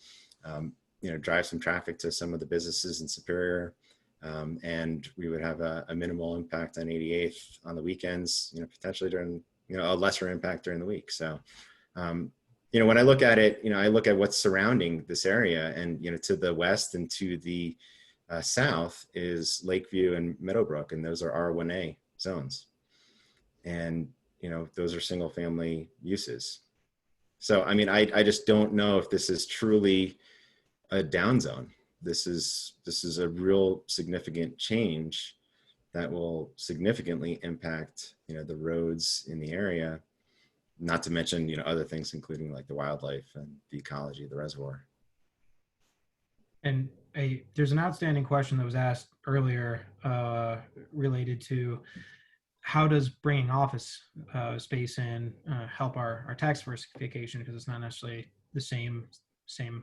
Speaker 4: you know, drive some traffic to some of the businesses in Superior, and we would have a minimal impact on 88th on the weekends, you know, potentially during a lesser impact during the week. So, when I look at it, I look at what's surrounding this area, and, to the west and to the south is Lakeview and Meadowbrook, and those are R1A zones. And, those are single family uses. So, I just don't know if this is truly a down zone. This is a real significant change that will significantly impact, the roads in the area, not to mention, other things, including like the wildlife and the ecology of the reservoir.
Speaker 6: And there's an outstanding question that was asked earlier related to how does bringing office space in help our tax diversification, because it's not necessarily the same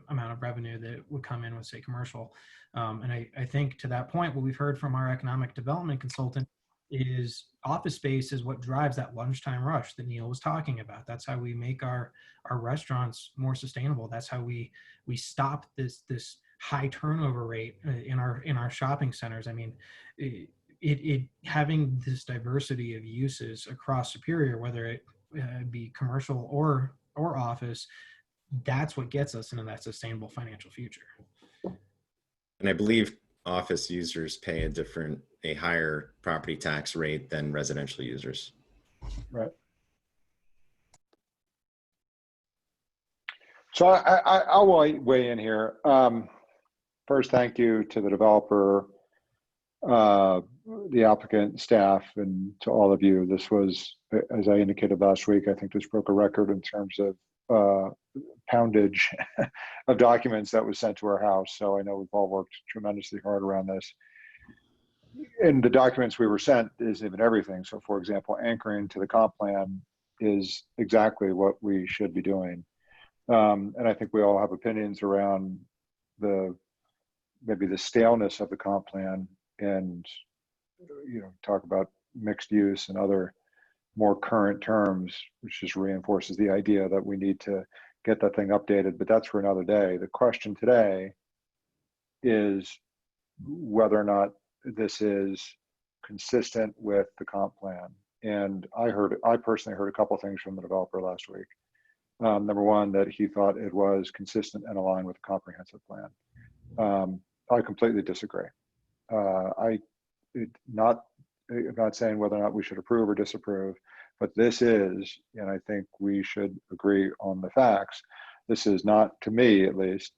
Speaker 6: amount of revenue that would come in with, say, commercial. And I think to that point, what we've heard from our economic development consultant is office space is what drives that lunchtime rush that Neil was talking about. That's how we make our restaurants more sustainable. That's how we stop this high turnover rate in our shopping centers. I mean, it having this diversity of uses across Superior, whether it be commercial or office, that's what gets us into that sustainable financial future.
Speaker 4: And I believe office users pay a higher property tax rate than residential users.
Speaker 9: Right. So I'll weigh in here. First, thank you to the developer, the applicant, staff, and to all of you. This was, as I indicated last week, I think this broke a record in terms of poundage of documents that was sent to our house. So I know we've all worked tremendously hard around this. And the documents we were sent isn't even everything. So for example, anchoring to the comp plan is exactly what we should be doing. And I think we all have opinions around maybe the staleness of the comp plan, and talk about mixed use and other more current terms, which just reinforces the idea that we need to get that thing updated, but that's for another day. The question today is whether or not this is consistent with the comp plan. And I personally heard a couple of things from the developer last week. Number one, that he thought it was consistent and aligned with the comprehensive plan. I completely disagree. I'm not saying whether or not we should approve or disapprove, but this is, and I think we should agree on the facts. This is not, to me at least,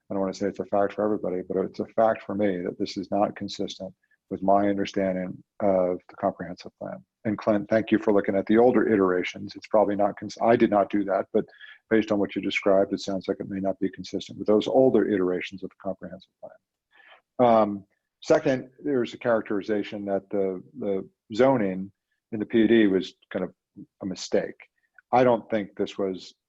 Speaker 9: I don't want to say it's a fact for everybody, but it's a fact for me that this is not consistent with my understanding of the comprehensive plan. And Clint, thank you for looking at the older iterations. It's probably not, I did not do that, but based on what you described, it sounds like it may not be consistent with those older iterations of the comprehensive plan. Second, there's a characterization that the zoning in the PUD was kind of a mistake. I don't think this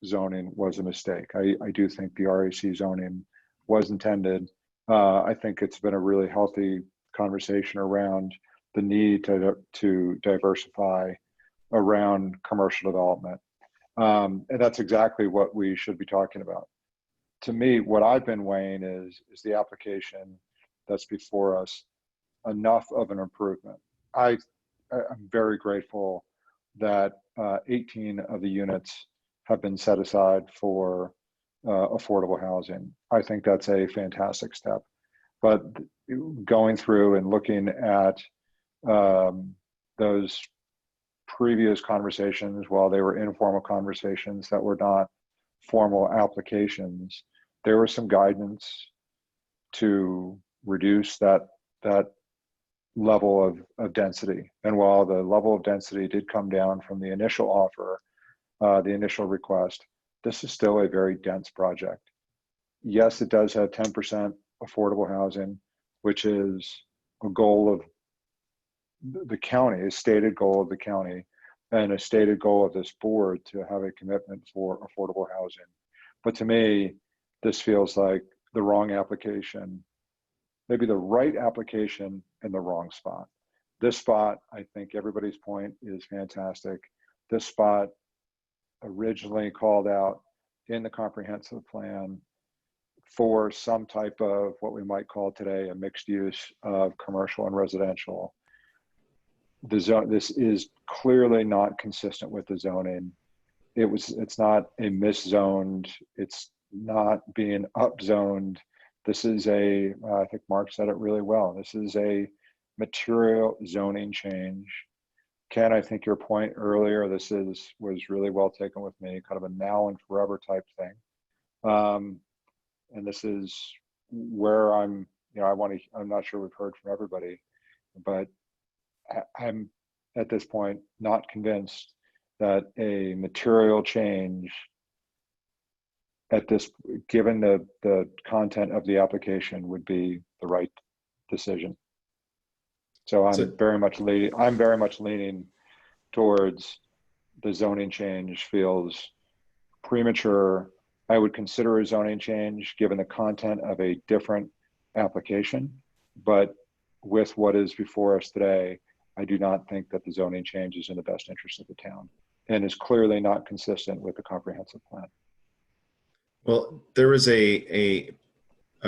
Speaker 9: zoning was a mistake. I do think the RAC zoning was intended. I think it's been a really healthy conversation around the need to diversify around commercial development. And that's exactly what we should be talking about. To me, what I've been weighing is the application that's before us enough of an improvement? I'm very grateful that 18 of the units have been set aside for affordable housing. I think that's a fantastic step. But going through and looking at those previous conversations, while they were informal conversations that were not formal applications, there was some guidance to reduce that level of density. And while the level of density did come down from the initial offer, the initial request, this is still a very dense project. Yes, it does have 10% affordable housing, which is a goal of the county, a stated goal of the county, and a stated goal of this board to have a commitment for affordable housing. But to me, this feels like the wrong application, maybe the right application in the wrong spot. This spot, I think everybody's point is fantastic. This spot originally called out in the comprehensive plan for some type of what we might call today a mixed use of commercial and residential. this is clearly not consistent with the zoning. It's not a miszoned, it's not being upzoned. This is I think Mark said it really well. This is a material zoning change. Ken, I think your point earlier, was really well taken with me, kind of a now and forever type thing. And this is where I'm not sure we've heard from everybody, but I'm at this point not convinced that a material change given the content of the application would be the right decision. So I'm very much leaning towards the zoning change feels premature. I would consider a zoning change given the content of a different application, but with what is before us today, I do not think that the zoning change is in the best interest of the town and is clearly not consistent with the comprehensive plan.
Speaker 4: Well, there was a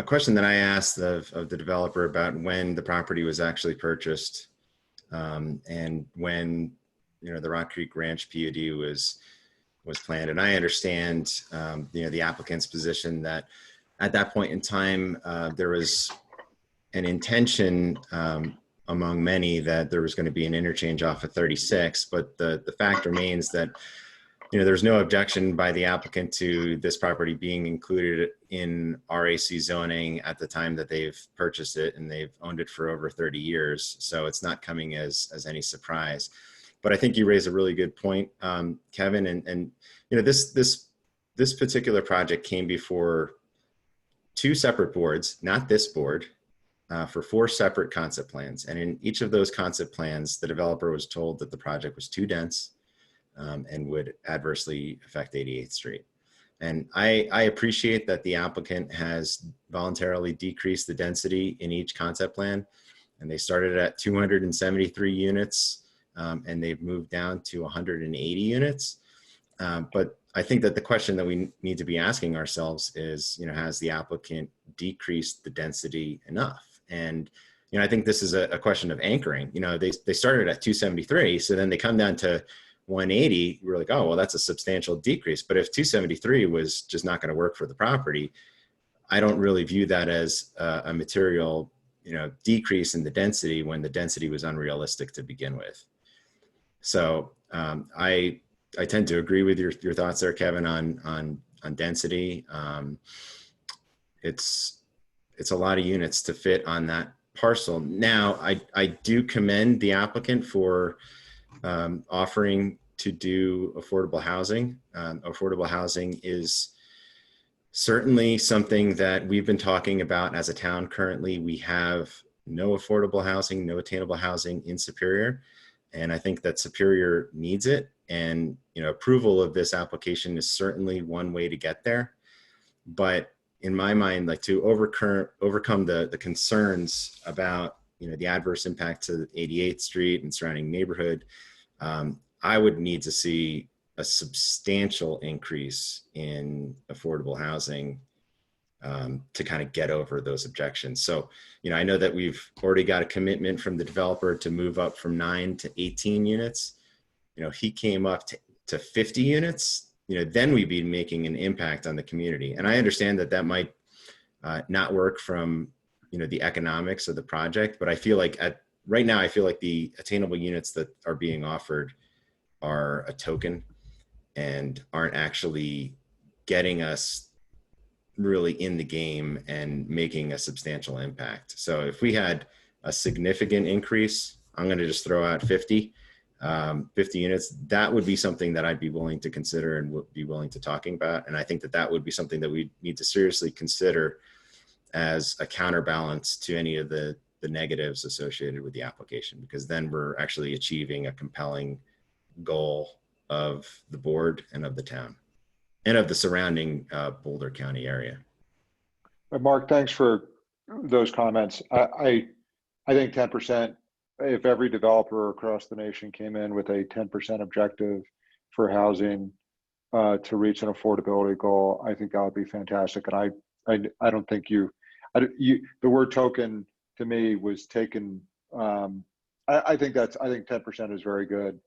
Speaker 4: question that I asked of the developer about when the property was actually purchased, and when the Rock Creek Ranch PUD was planned. And I understand the applicant's position that at that point in time there was an intention among many that there was going to be an interchange off of 36, but the fact remains that there's no objection by the applicant to this property being included in RAC zoning at the time that they've purchased it, and they've owned it for over 30 years. So it's not coming as any surprise. But I think you raise a really good point, Kevin. And this particular project came before 2 separate boards, not this board, for 4 separate concept plans. And in each of those concept plans, the developer was told that the project was too dense and would adversely affect 88th Street. And I appreciate that the applicant has voluntarily decreased the density in each concept plan. And they started at 273 units and they've moved down to 180 units. But I think that the question that we need to be asking ourselves is, has the applicant decreased the density enough? And, I think this is a question of anchoring. They started at 273, so then they come down to 180. We're like, oh, well, that's a substantial decrease. But if 273 was just not going to work for the property, I don't really view that as a material, decrease in the density when the density was unrealistic to begin with. So I tend to agree with your thoughts there, Kevin, on density. It's a lot of units to fit on that parcel. Now, I do commend the applicant for offering to do affordable housing. Affordable housing is certainly something that we've been talking about as a town. Currently, we have no affordable housing, no attainable housing in Superior. And I think that Superior needs it. And, approval of this application is certainly one way to get there. But in my mind, like to overcome the concerns about, the adverse impact to 88th Street and surrounding neighborhood, I would need to see a substantial increase in affordable housing to kind of get over those objections. So, I know that we've already got a commitment from the developer to move up from 9 to 18 units. He came up to 50 units, then we'd be making an impact on the community. And I understand that might not work from, the economics of the project, but I feel like right now, I feel like the attainable units that are being offered are a token and aren't actually getting us really in the game and making a substantial impact. So if we had a significant increase, I'm going to just throw out 50 units, that would be something that I'd be willing to consider and would be willing to talking about. And I think that would be something that we need to seriously consider as a counterbalance to any of the negatives associated with the application, because then we're actually achieving a compelling goal of the board and of the town and of the surrounding Boulder County area.
Speaker 9: Mark, thanks for those comments. I think 10%, if every developer across the nation came in with a 10% objective for housing to reach an affordability goal, I think that would be fantastic. And I don't think the word token to me was taken, I I think 10% is very good.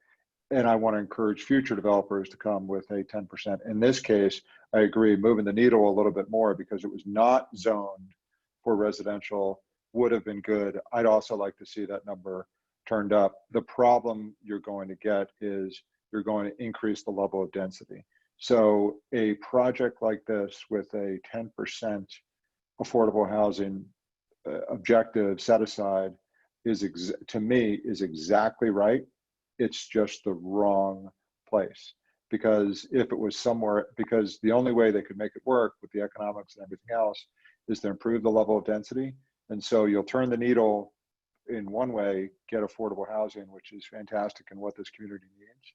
Speaker 9: And I want to encourage future developers to come with a 10%. In this case, I agree, moving the needle a little bit more because it was not zoned for residential would have been good. I'd also like to see that number turned up. The problem you're going to get is you're going to increase the level of density. So a project like this with a 10% affordable housing objective set aside to me is exactly right. It's just the wrong place, because if it was somewhere, because the only way they could make it work with the economics and everything else is to improve the level of density. And so you'll turn the needle in one way, get affordable housing, which is fantastic and what this community needs.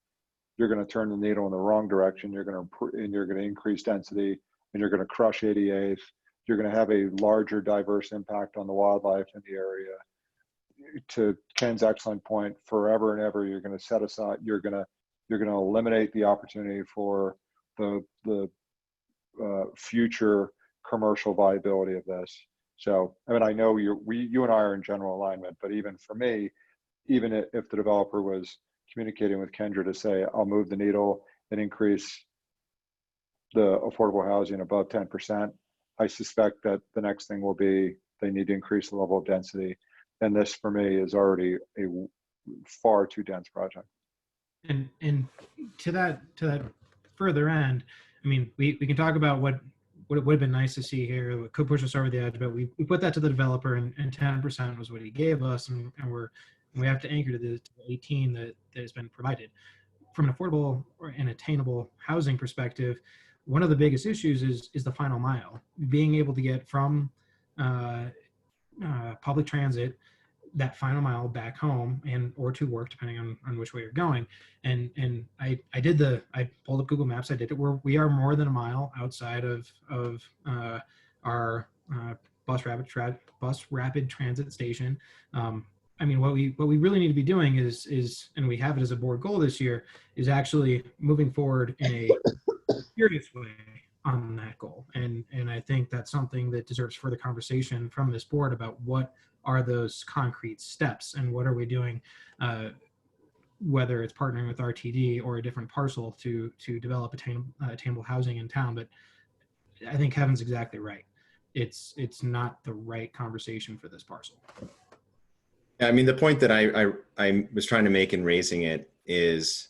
Speaker 9: You're going to turn the needle in the wrong direction. You're going to increase density, and you're going to crush ADAs. You're going to have a larger diverse impact on the wildlife in the area. To Ken's excellent point, forever and ever, you're going to set aside, you're going to eliminate the opportunity for the future commercial viability of this. So, I mean, I know you and I are in general alignment, but even for me, even if the developer was communicating with Kendra to say, I'll move the needle and increase the affordable housing above 10%, I suspect that the next thing will be they need to increase the level of density. And this, for me, is already a far too dense project.
Speaker 6: And to that further end, I mean, we can talk about what it would have been nice to see here, what could push us over the edge, but we put that to the developer, and 10% was what he gave us, and we have to anchor to the 18 that has been provided. From an affordable and attainable housing perspective, one of the biggest issues is the final mile, being able to get from public transit that final mile back home and or to work, depending on which way you're going. And I pulled up Google Maps. I did it where we are more than a mile outside of our bus rapid transit station. I mean, what we really need to be doing is, and we have it as a board goal this year, is actually moving forward in a serious way on that goal. And I think that's something that deserves further conversation from this board about what are those concrete steps and what are we doing, whether it's partnering with RTD or a different parcel to develop attainable housing in town. But I think Kevin's exactly right. It's not the right conversation for this parcel.
Speaker 4: I mean, the point that I was trying to make in raising it is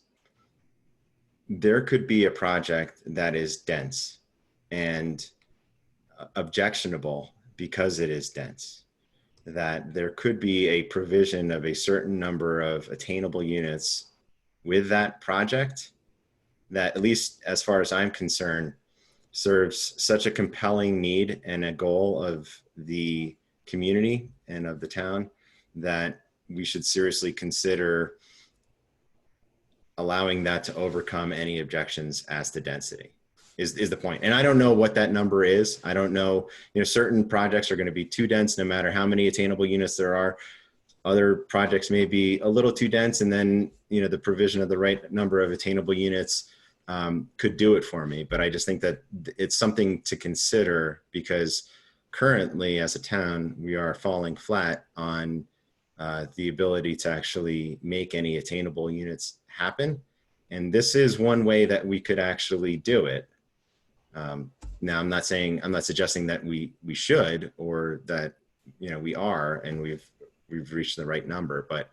Speaker 4: there could be a project that is dense and objectionable because it is dense, that there could be a provision of a certain number of attainable units with that project that, at least as far as I'm concerned, serves such a compelling need and a goal of the community and of the town that we should seriously consider allowing that to overcome any objections as to density is the point. And I don't know what that number is. I don't know, certain projects are going to be too dense no matter how many attainable units there are. Other projects may be a little too dense, and then, the provision of the right number of attainable units could do it for me. But I just think that it's something to consider, because currently as a town, we are falling flat on the ability to actually make any attainable units happen. And this is one way that we could actually do it. Now, I'm not suggesting that we should, or that, we are, and we've reached the right number. But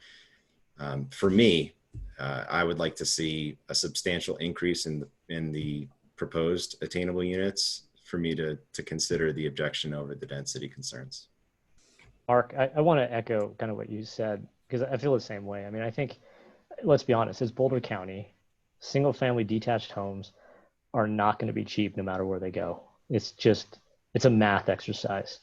Speaker 4: for me, I would like to see a substantial increase in the proposed attainable units for me to consider the objection over the density concerns.
Speaker 10: Mark, I want to echo kind of what you said, because I feel the same way. I mean, I think, let's be honest, it's Boulder County. Single family detached homes are not going to be cheap no matter where they go. It's a math exercise.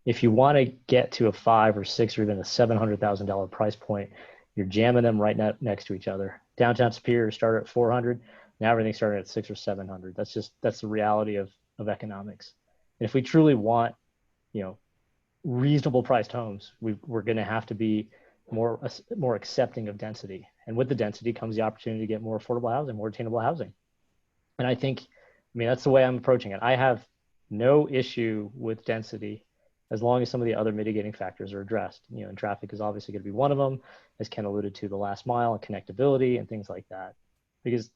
Speaker 10: If you want to get to a $500,000 or $600,000 or even a $700,000 price point, you're jamming them right next to each other. Downtown Superior started at 400. Now everything started at 600 or 700. That's the reality of economics. And if we truly want, reasonable priced homes, we're going to have to be more accepting of density. And with the density comes the opportunity to get more affordable housing, more attainable housing. And I think, that's the way I'm approaching it. I have no issue with density as long as some of the other mitigating factors are addressed. You know, and traffic is obviously going to be one of them, as Ken alluded to, the last mile and connectability and things like that. Because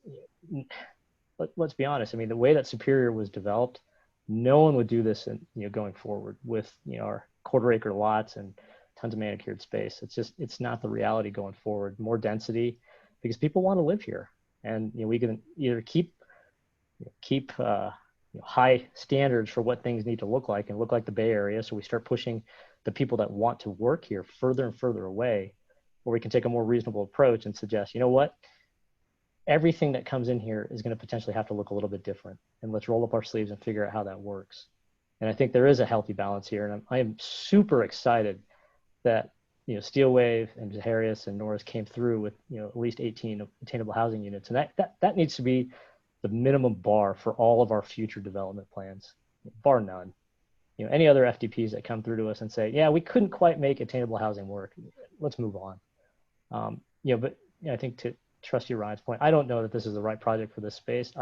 Speaker 10: let's be honest, I mean, the way that Superior was developed, no one would do this in, you know, going forward with, you know, our quarter-acre lots and tons of manicured space. It's just, it's not the reality going forward. More density, because people want to live here, and you know, we can either keep high standards for what things need to look like and look like the Bay Area, so we start pushing the people that want to work here further and further away, or we can take a more reasonable approach and suggest, you know what, everything that comes in here is going to potentially have to look a little bit different, and let's roll up our sleeves and figure out how that works. And I think there is a healthy balance here, and I am super excited that, you know, Steel Wave and Zaharias and Norris came through with, you know, at least 18 attainable housing units, and that needs to be the minimum bar for all of our future development plans, bar none. You know, any other FDPs that come through to us and say, yeah, we couldn't quite make attainable housing work, let's move on. You know, but you know, I think to Trustee Ryan's point, I don't know that this is the right project for this space.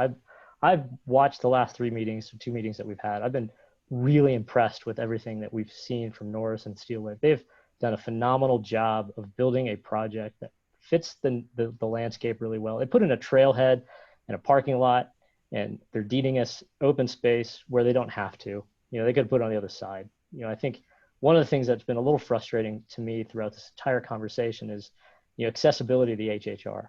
Speaker 10: I've watched the last 2 meetings that we've had. I've been really impressed with everything that we've seen from Norris and Steel Wave. They've done a phenomenal job of building a project that fits the landscape really well. They put in a trailhead and a parking lot, and they're deeding us open space where they don't have to. You know, they could put it on the other side. You know, I think one of the things that's been a little frustrating to me throughout this entire conversation is, you know, accessibility to the HHR.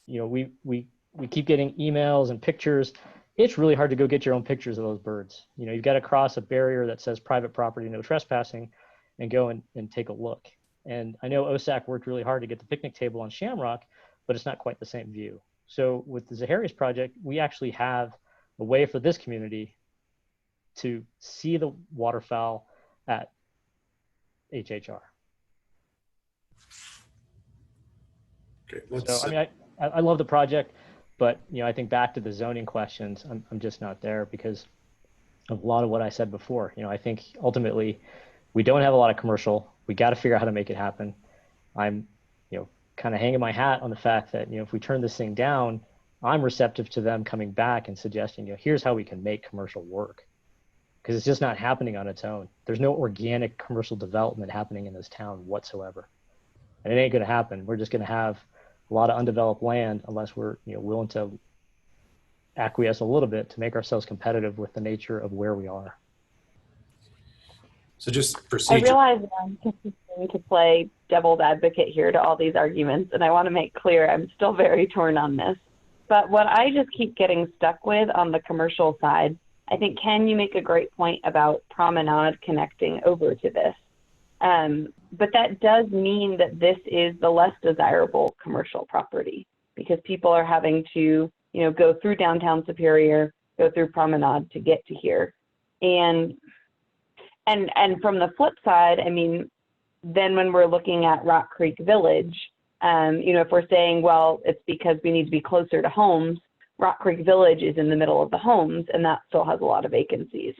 Speaker 10: You know, we keep getting emails and pictures. It's really hard to go get your own pictures of those birds. You know, you've got to cross a barrier that says private property, no trespassing, and go and take a look. And I know OSAC worked really hard to get the picnic table on Shamrock, but it's not quite the same view. So with the Zaharias project, we actually have a way for this community to see the waterfowl at HHR.
Speaker 1: Okay,
Speaker 10: So, I mean, I love the project, but, you know, I think back to the zoning questions, I'm just not there because of a lot of what I said before. You know, I think ultimately we don't have a lot of commercial. We got to figure out how to make it happen. I'm, you know, kind of hanging my hat on the fact that, you know, if we turn this thing down, I'm receptive to them coming back and suggesting, you know, here's how we can make commercial work, because it's just not happening on its own. There's no organic commercial development happening in this town whatsoever, and it ain't going to happen. We're just going to have a lot of undeveloped land unless we're, you know, willing to acquiesce a little bit to make ourselves competitive with the nature of where we are.
Speaker 1: So just
Speaker 2: I
Speaker 1: procedure.
Speaker 2: realize that I'm continuing to play devil's advocate here to all these arguments, and I want to make clear I'm still very torn on this. But what I just keep getting stuck with on the commercial side, I think, Ken, you make a great point about Promenade connecting over to this. But that does mean that this is the less desirable commercial property, because people are having to, you know, go through downtown Superior, go through Promenade to get to here. And from the flip side, I mean, then when we're looking at Rock Creek Village, you know, if we're saying, well, it's because we need to be closer to homes, Rock Creek Village is in the middle of the homes, and that still has a lot of vacancies.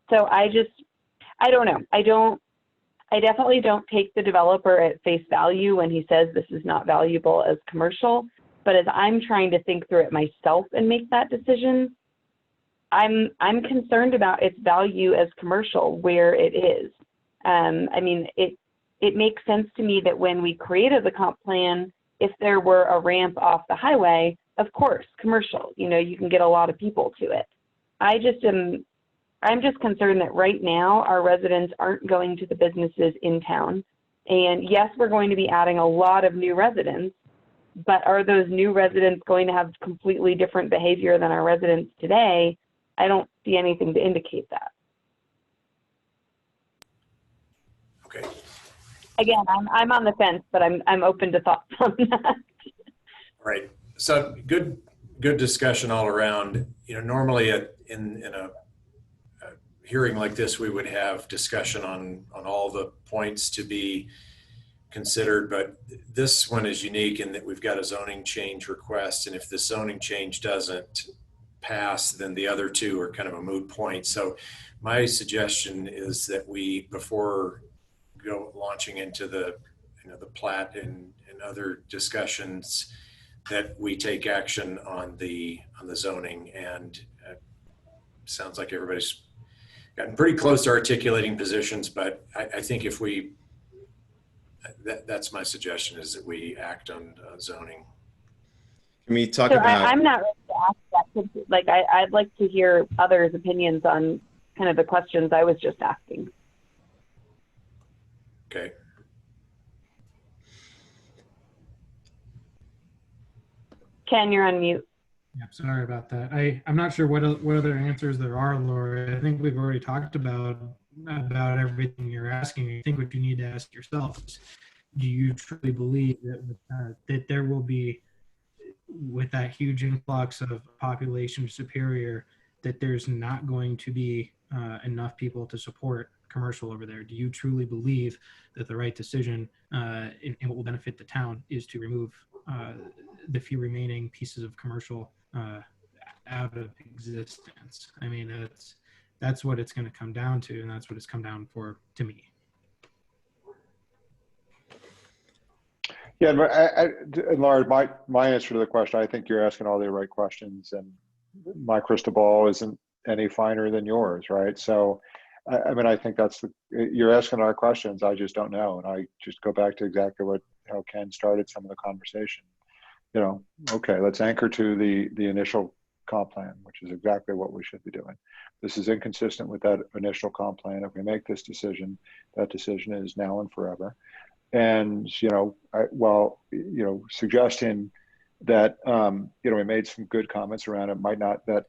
Speaker 2: So I don't know. I definitely don't take the developer at face value when he says this is not valuable as commercial, but as I'm trying to think through it myself and make that decision, I'm concerned about its value as commercial where it is. I mean, it makes sense to me that when we created the comp plan, if there were a ramp off the highway, of course, commercial, you know, you can get a lot of people to it. I'm just concerned that right now our residents aren't going to the businesses in town. And yes, we're going to be adding a lot of new residents, but are those new residents going to have completely different behavior than our residents today? I don't see anything to indicate that.
Speaker 1: Okay.
Speaker 2: Again, I'm on the fence, but I'm open to thoughts on that.
Speaker 1: All right. So good discussion all around. You know, normally in a hearing like this, we would have discussion on all the points to be considered, but this one is unique in that we've got a zoning change request, and if the zoning change doesn't pass, then the other two are kind of a moot point. So my suggestion is that we, before launching into the, you know, the plat and other discussions, that we take action on the zoning. And sounds like everybody's gotten pretty close to articulating positions, but I think if we, that's my suggestion, is that we act on zoning.
Speaker 4: Can we talk
Speaker 2: So
Speaker 4: about?
Speaker 2: I'm not ready to ask that. 'Cause, like, I'd like to hear others' opinions on kind of the questions I was just asking.
Speaker 1: Okay.
Speaker 2: Ken, you're on mute.
Speaker 6: Yeah, sorry about that. I'm not sure what other answers there are, Laura. I think we've already talked about everything you're asking. I think what you need to ask yourself is, do you truly believe that there will be, with that huge influx of population Superior, that there's not going to be enough people to support commercial over there? Do you truly believe that the right decision and what will benefit the town is to remove the few remaining pieces of commercial out of existence? I mean, that's what it's going to come down to, and that's what it's come down for to me.
Speaker 9: Yeah, and Laura, my answer to the question, I think you're asking all the right questions, and my crystal ball isn't any finer than yours, right? So, I mean, I think you're asking our questions. I just don't know, and I just go back to exactly how Ken started some of the conversation. You know, okay, let's anchor to the initial comp plan, which is exactly what we should be doing. This is inconsistent with that initial comp plan. If we make this decision, that decision is now and forever. And, you know, suggesting that, we made some good comments around it, that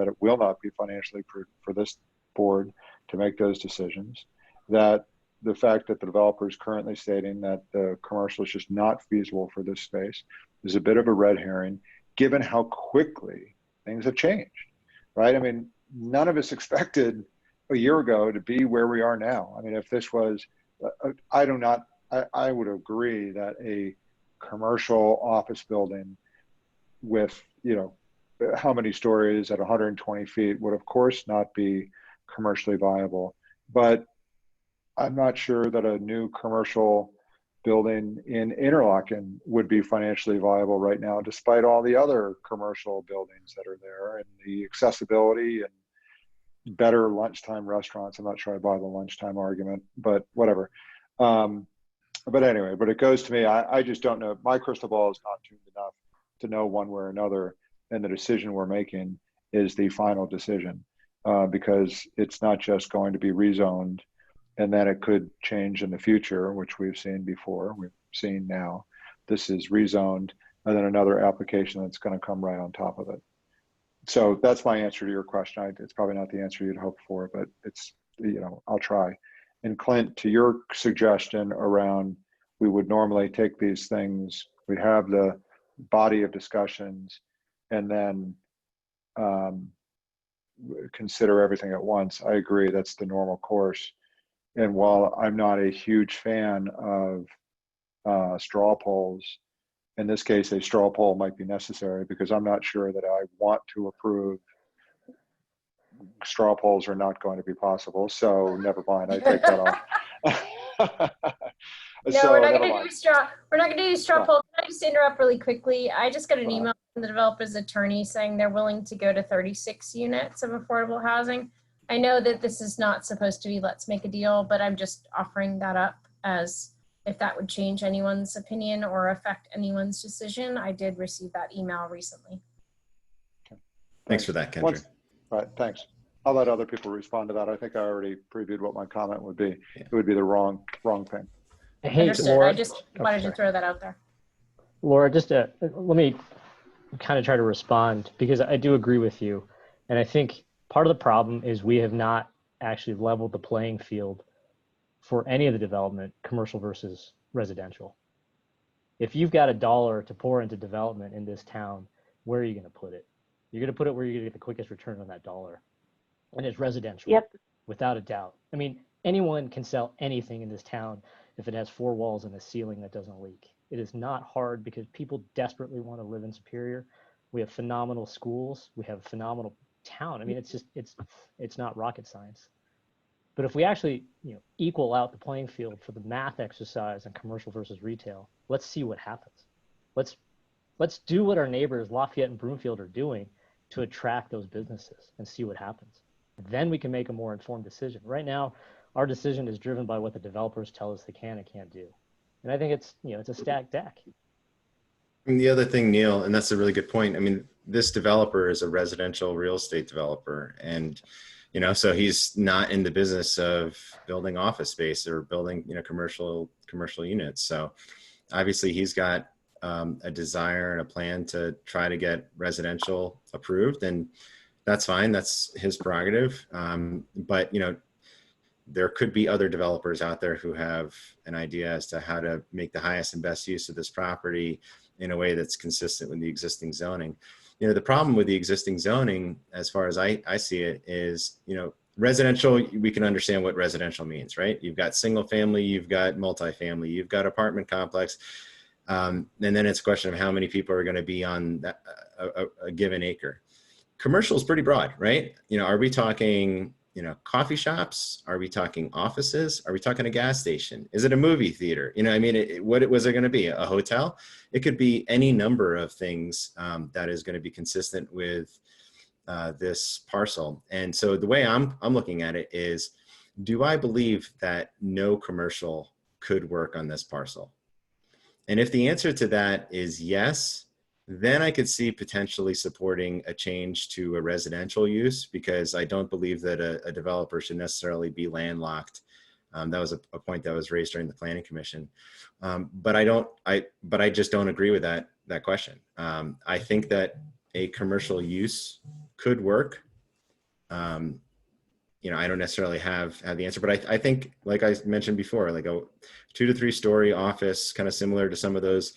Speaker 9: it will not be financially for this board to make those decisions, that the fact that the developer is currently stating that the commercial is just not feasible for this space is a bit of a red herring, given how quickly things have changed, right? I mean, none of us expected a year ago to be where we are now. I mean, if this was, I would agree that a commercial office building with, how many stories at 120 feet would of course not be commercially viable. But I'm not sure that a new commercial building in Interlaken would be financially viable right now, despite all the other commercial buildings that are there and the accessibility and better lunchtime restaurants. I'm not sure I buy the lunchtime argument, but whatever. But anyway, but it goes to me, I just don't know. My crystal ball is not tuned enough to know one way or another, and the decision we're making is the final decision, because it's not just going to be rezoned and then it could change in the future, which we've seen before, we've seen now. This is rezoned and then another application that's going to come right on top of it. So that's my answer to your question. It's probably not the answer you'd hope for, but it's, I'll try. And Clint, to your suggestion around, we would normally take these things, we'd have the body of discussions and then consider everything at once. I agree, that's the normal course. And while I'm not a huge fan of straw polls, in this case, a straw poll might be necessary because I'm not sure that I want to approve. Straw polls are not going to be possible, so never mind. I take that off.
Speaker 8: No, we're not going to do straw. We're not going to do straw poll. Can I just interrupt really quickly? I just got an email from the developer's attorney saying they're willing to go to 36 units of affordable housing. I know that this is not supposed to be let's make a deal, but I'm just offering that up as if that would change anyone's opinion or affect anyone's decision. I did receive that email recently.
Speaker 4: Thanks for that, Kendra.
Speaker 9: Right, thanks. I'll let other people respond to that. I think I already previewed what my comment would be. Yeah. It would be the wrong thing.
Speaker 10: Hey,
Speaker 8: understood.
Speaker 10: Laura,
Speaker 8: I just wanted to throw that out there.
Speaker 10: Laura, just let me kind of try to respond because I do agree with you. And I think part of the problem is we have not actually leveled the playing field for any of the development, commercial versus residential. If you've got $1 to pour into development in this town, where are you going to put it? You're going to put it where you're going to get the quickest return on that $1. And it's residential,
Speaker 2: Yep.
Speaker 10: Without a doubt. I mean, anyone can sell anything in this town if it has 4 walls and a ceiling that doesn't leak. It is not hard because people desperately want to live in Superior. We have phenomenal schools. We have a phenomenal town. I mean, it's not rocket science. But if we actually, equal out the playing field for the math exercise on commercial versus retail, let's see what happens. Let's do what our neighbors Lafayette and Broomfield are doing to attract those businesses and see what happens. then we can make a more informed decision. Right now, our decision is driven by what the developers tell us they can and can't do. And I think it's, it's a stacked deck.
Speaker 4: And the other thing, Neil, and that's a really good point. I mean, this developer is a residential real estate developer, and so he's not in the business of building office space or building commercial units. So obviously he's got a desire and a plan to try to get residential approved, and that's fine. That's his prerogative. But there could be other developers out there who have an idea as to how to make the highest and best use of this property in a way that's consistent with the existing zoning. The problem with the existing zoning, as far as I see it, is, residential, we can understand what residential means, right? You've got single family, you've got multifamily, you've got apartment complex. And then it's a question of how many people are going to be on that, a given acre. Commercial is pretty broad, right? Are we talking, coffee shops? Are we talking offices? Are we talking a gas station? Is it a movie theater? What was it going to be? A hotel? It could be any number of things that is going to be consistent with this parcel. And so the way I'm looking at it is, do I believe that no commercial could work on this parcel? And if the answer to that is yes, then I could see potentially supporting a change to a residential use, because I don't believe that a developer should necessarily be landlocked. That was a point that was raised during the Planning Commission. But I just don't agree with that question. I think that a commercial use could work. I don't necessarily have the answer, but I think, like I mentioned before, like a 2 to 3 story office, kind of similar to some of those,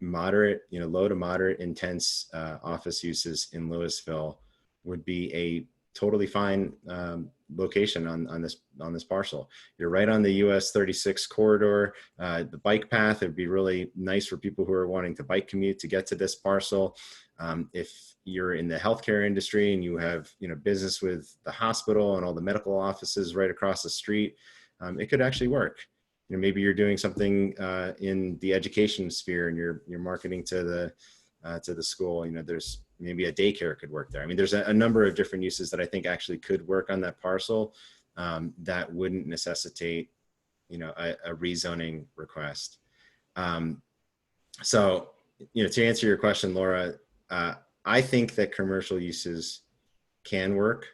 Speaker 4: moderate, low to moderate intense office uses in Louisville would be a totally fine location on this parcel. You're right on the US 36 corridor. The bike path, it'd be really nice for people who are wanting to bike commute to get to this parcel. If you're in the healthcare industry and you have business with the hospital and all the medical offices right across the street, it could actually work. Maybe you're doing something in the education sphere and you're marketing to the school. There's maybe a daycare could work there. I mean, there's a number of different uses that I think actually could work on that parcel that wouldn't necessitate, a rezoning request. So, to answer your question, Laura, I think that commercial uses can work,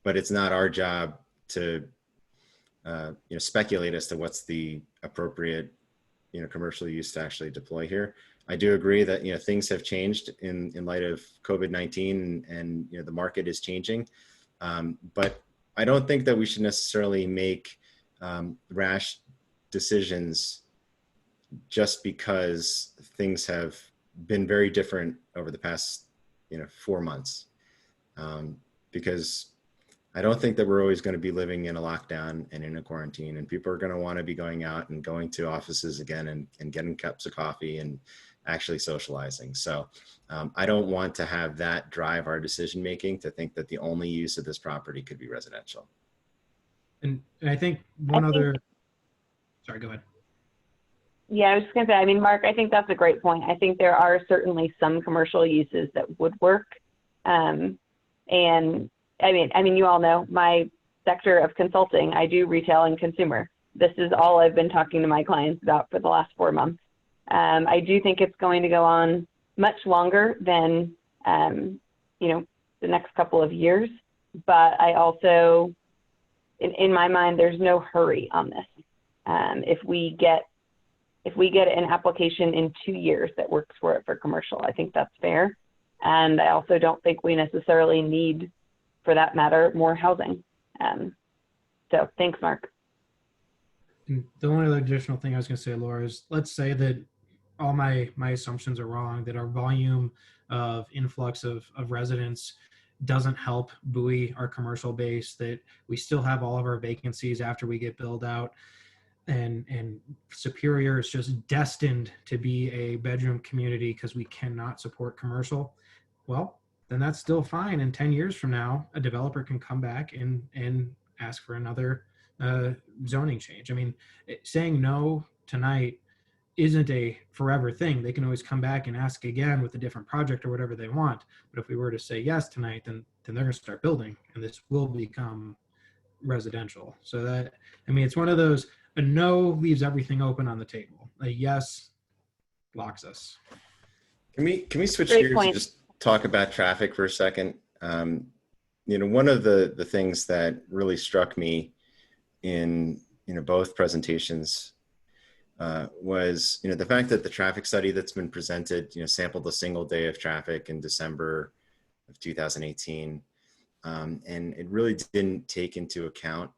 Speaker 4: but it's not our job to speculate as to what's the appropriate, commercial use to actually deploy here. I do agree that, things have changed in light of COVID-19 and the market is changing. But I don't think that we should necessarily make rash decisions just because things have been very different over the past, 4 months. Because I don't think that we're always going to be living in a lockdown and in a quarantine, and people are going to want to be going out and going to offices again and getting cups of coffee and actually socializing. So I don't want to have that drive our decision making to think that the only use of this property could be residential.
Speaker 6: And I think sorry, go ahead.
Speaker 2: Yeah, I was just going to say, Mark, I think that's a great point. I think there are certainly some commercial uses that would work. And you all know my sector of consulting, I do retail and consumer. This is all I've been talking to my clients about for the last 4 months. I do think it's going to go on much longer than, the next couple of years. But I also, in my mind, there's no hurry on this. If we get an application in 2 years that works for commercial, I think that's fair. And I also don't think we necessarily need, for that matter, more housing. So thanks, Mark.
Speaker 6: And the only other additional thing I was going to say, Laura, is let's say that all my assumptions are wrong, that our volume of influx of residents doesn't help buoy our commercial base, that we still have all of our vacancies after we get built out, and Superior is just destined to be a bedroom community because we cannot support commercial. Well, then that's still fine. And 10 years from now, a developer can come back and ask for another zoning change. Saying no tonight isn't a forever thing. They can always come back and ask again with a different project or whatever they want. But if we were to say yes tonight, then they're going to start building, and this will become residential. So that, I mean, it's one of those, a no leaves everything open on the table. A yes locks us.
Speaker 4: Can we switch
Speaker 2: Great
Speaker 4: gears
Speaker 2: point.
Speaker 4: and just talk about traffic for a second? One of the things that really struck me in both presentations was the fact that the traffic study that's been presented sampled a single day of traffic in December of 2018, and it really didn't take into account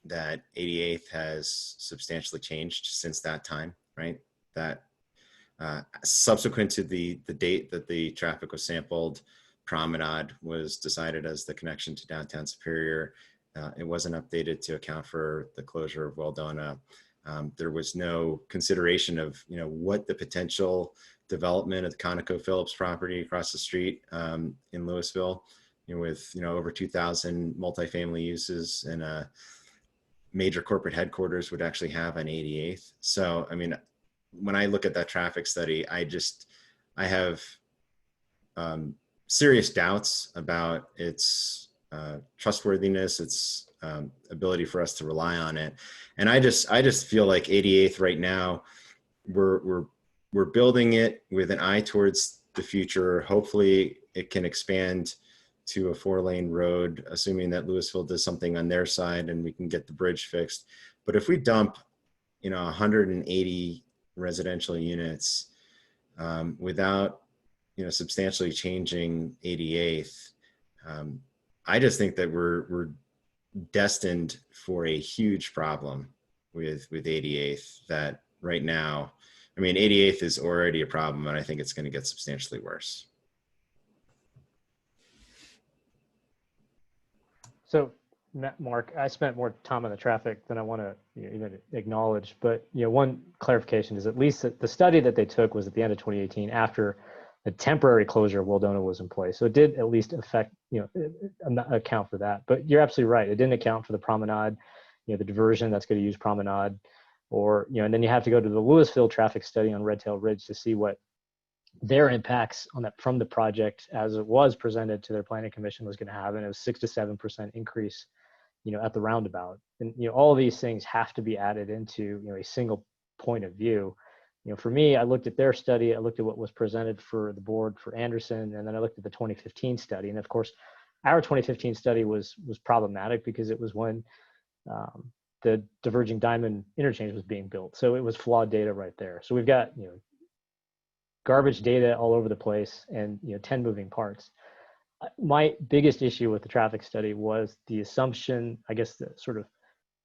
Speaker 4: that 88th has substantially changed since that time, right? That subsequent to the date that the traffic was sampled, Promenade was decided as the connection to downtown Superior. It wasn't updated to account for the closure of Weldona. There was no consideration of what the potential development of the ConocoPhillips property across the street in Louisville, with over 2,000 multifamily uses and a major corporate headquarters would actually have on 88th. So, I mean, when I look at that traffic study, I have serious doubts about its trustworthiness, its ability for us to rely on it. And I just feel like 88th right now, we're building it with an eye towards the future. Hopefully it can expand to a 4-lane road, assuming that Louisville does something on their side and we can get the bridge fixed. But if we dump 180 residential units without substantially changing 88th, I just think that we're destined for a huge problem with 88th. That right now, I mean, 88th is already a problem, and I think it's going to get substantially worse.
Speaker 10: So, Mark, I spent more time on the traffic than I want to even acknowledge. But one clarification is at least that the study that they took was at the end of 2018, after the temporary closure of Weldona was in place. So it did at least affect, account for that. But you're absolutely right. It didn't account for the Promenade, the diversion that's going to use Promenade, or and then you have to go to the Louisville traffic study on Red Tail Ridge to see what their impacts on that from the project as it was presented to their planning commission was going to have, and it was 6 to 7% increase, at the roundabout. And all of these things have to be added into a single point of view. For me, I looked at their study, I looked at what was presented for the board for Anderson, and then I looked at the 2015 study. And of course, our 2015 study was problematic because it was when the diverging diamond interchange was being built. So it was flawed data right there. So we've got garbage data all over the place and 10 moving parts. My biggest issue with the traffic study was the assumption, I guess the sort of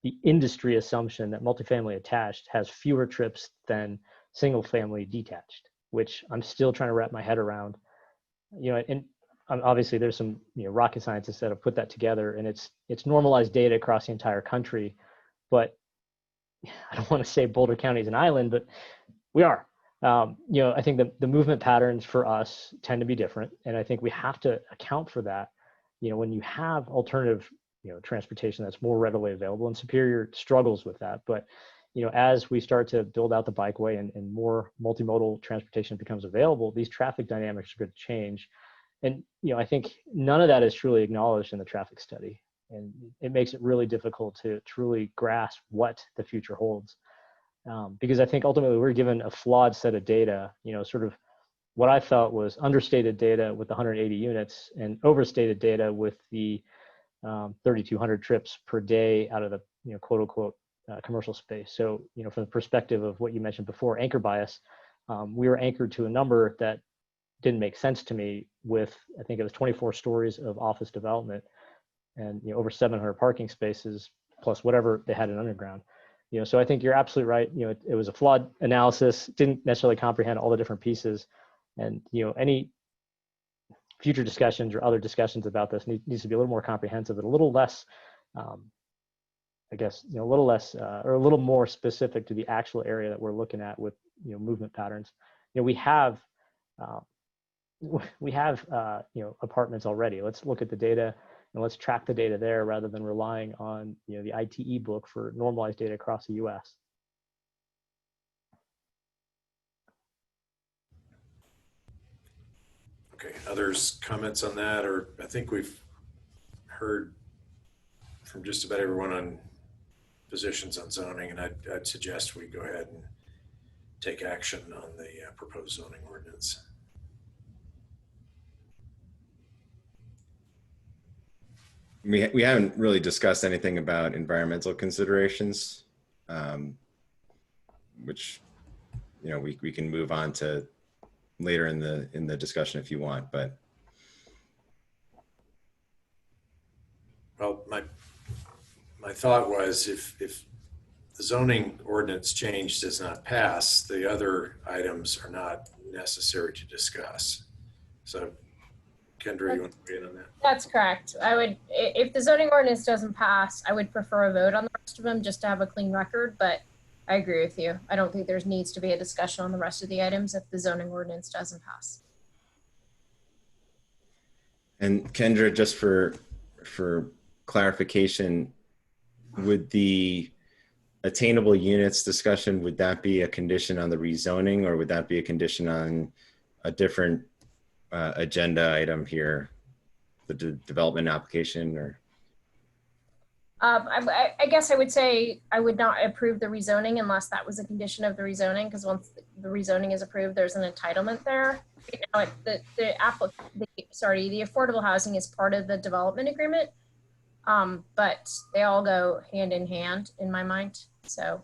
Speaker 10: the industry assumption that multifamily attached has fewer trips than single family detached, which I'm still trying to wrap my head around. And obviously there's some rocket scientists that have put that together, and it's normalized data across the entire country. But I don't want to say Boulder County is an island, but we are. I think the movement patterns for us tend to be different, and I think we have to account for that. When you have alternative, transportation that's more readily available, and Superior struggles with that. But as we start to build out the bikeway and more multimodal transportation becomes available, these traffic dynamics are going to change. And I think none of that is truly acknowledged in the traffic study, and it makes it really difficult to truly grasp what the future holds. Because I think ultimately we're given a flawed set of data, sort of what I felt was understated data with the 180 units and overstated data with the 3,200 trips per day out of the quote unquote commercial space. So, from the perspective of what you mentioned before, anchor bias, we were anchored to a number that didn't make sense to me with, I think it was 24 stories of office development and over 700 parking spaces plus whatever they had in underground. So I think you're absolutely right. It was a flawed analysis, didn't necessarily comprehend all the different pieces. And, any future discussions or other discussions about this needs to be a little more comprehensive and a little less, I guess, a little less or a little more specific to the actual area that we're looking at with, movement patterns. We have apartments already. Let's look at the data and let's track the data there rather than relying on the ITE book for normalized data across the U.S.
Speaker 1: Okay, others comments on that, or I think we've heard from just about everyone on positions on zoning, and I'd suggest we go ahead and take action on the proposed zoning ordinance.
Speaker 4: We haven't really discussed anything about environmental considerations, which, you know, we can move on to later in the discussion if you want, but.
Speaker 1: Well, my thought was if the zoning ordinance change does not pass, the other items are not necessary to discuss. So Kendra, you want to weigh in on that?
Speaker 8: That's correct. I would, if the zoning ordinance doesn't pass, I would prefer a vote on the rest of them just to have a clean record, but I agree with you. I don't think there's needs to be a discussion on the rest of the items if the zoning ordinance doesn't pass.
Speaker 4: And Kendra, just for clarification, would the attainable units discussion, would that be a condition on the rezoning, or would that be a condition on a different agenda item here, the development application? Or
Speaker 8: I guess I would say I would not approve the rezoning unless that was a condition of the rezoning, because once the rezoning is approved, there's an entitlement there. Right now, the affordable housing is part of the development agreement, but they all go hand in hand in my mind. So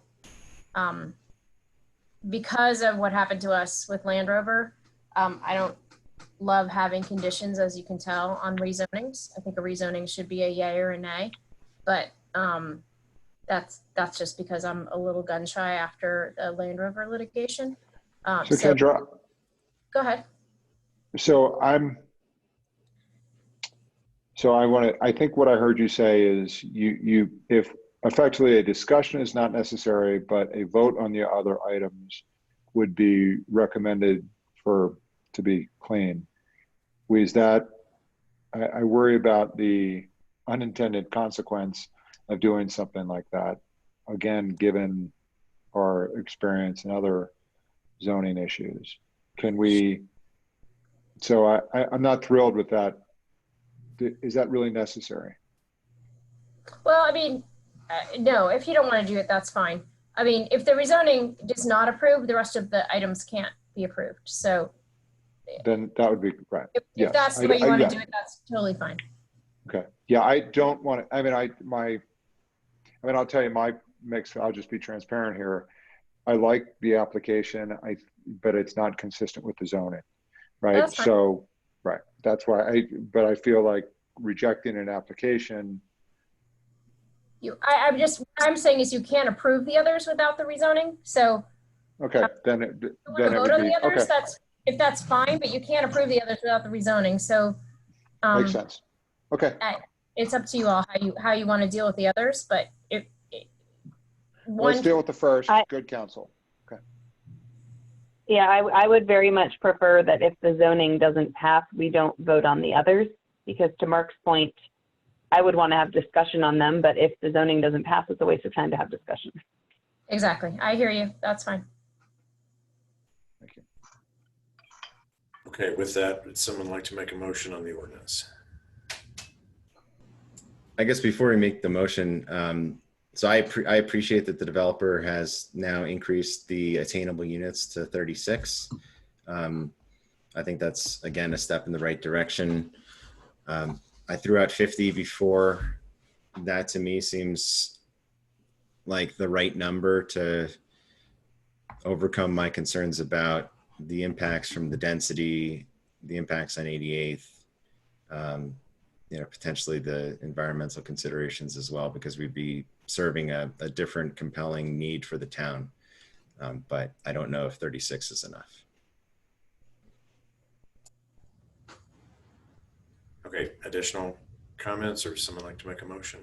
Speaker 8: because of what happened to us with Land Rover, I don't love having conditions, as you can tell, on rezonings. I think a rezoning should be a yay or a nay, but that's just because I'm a little gun shy after the Land Rover litigation.
Speaker 9: So Kendra,
Speaker 8: go ahead.
Speaker 9: I think what I heard you say is if effectively a discussion is not necessary, but a vote on the other items would be recommended to be clean. Was that, I worry about the unintended consequence of doing something like that. Again, given our experience in other zoning issues, I'm not thrilled with that. Is that really necessary?
Speaker 8: Well, I mean, no, if you don't want to do it, that's fine. I mean, if the rezoning does not approve, the rest of the items can't be approved. So
Speaker 9: then that would be right.
Speaker 8: If that's the way you want to do it, that's totally fine.
Speaker 9: Okay. Yeah, I don't want to, I'll tell you my mix, I'll just be transparent here. I like the application, but it's not consistent with the zoning, right? So, right. That's why but I feel like rejecting an application.
Speaker 8: I'm saying is you can't approve the others without the rezoning. So.
Speaker 9: Okay, then it would be, okay.
Speaker 8: If that's fine, but you can't approve the others without the rezoning. So.
Speaker 9: Makes sense. Okay.
Speaker 8: It's up to you all how you want to deal with the others, but
Speaker 9: let's deal with the first. Good counsel. Okay.
Speaker 2: Yeah, I would very much prefer that if the zoning doesn't pass, we don't vote on the others, because to Mark's point, I would want to have discussion on them, but if the zoning doesn't pass, it's a waste of time to have discussion.
Speaker 8: Exactly. I hear you. That's fine.
Speaker 9: Thank you.
Speaker 1: Okay, with that, would someone like to make a motion on the ordinance?
Speaker 4: I guess before we make the motion, so I appreciate that the developer has now increased the attainable units to 36. I think that's, again, a step in the right direction. I threw out 50 before. That to me seems like the right number to overcome my concerns about the impacts from the density, the impacts on 88th, potentially the environmental considerations as well, because we'd be serving a different compelling need for the town. But I don't know if 36 is enough.
Speaker 1: Okay, additional comments, or someone like to make a motion?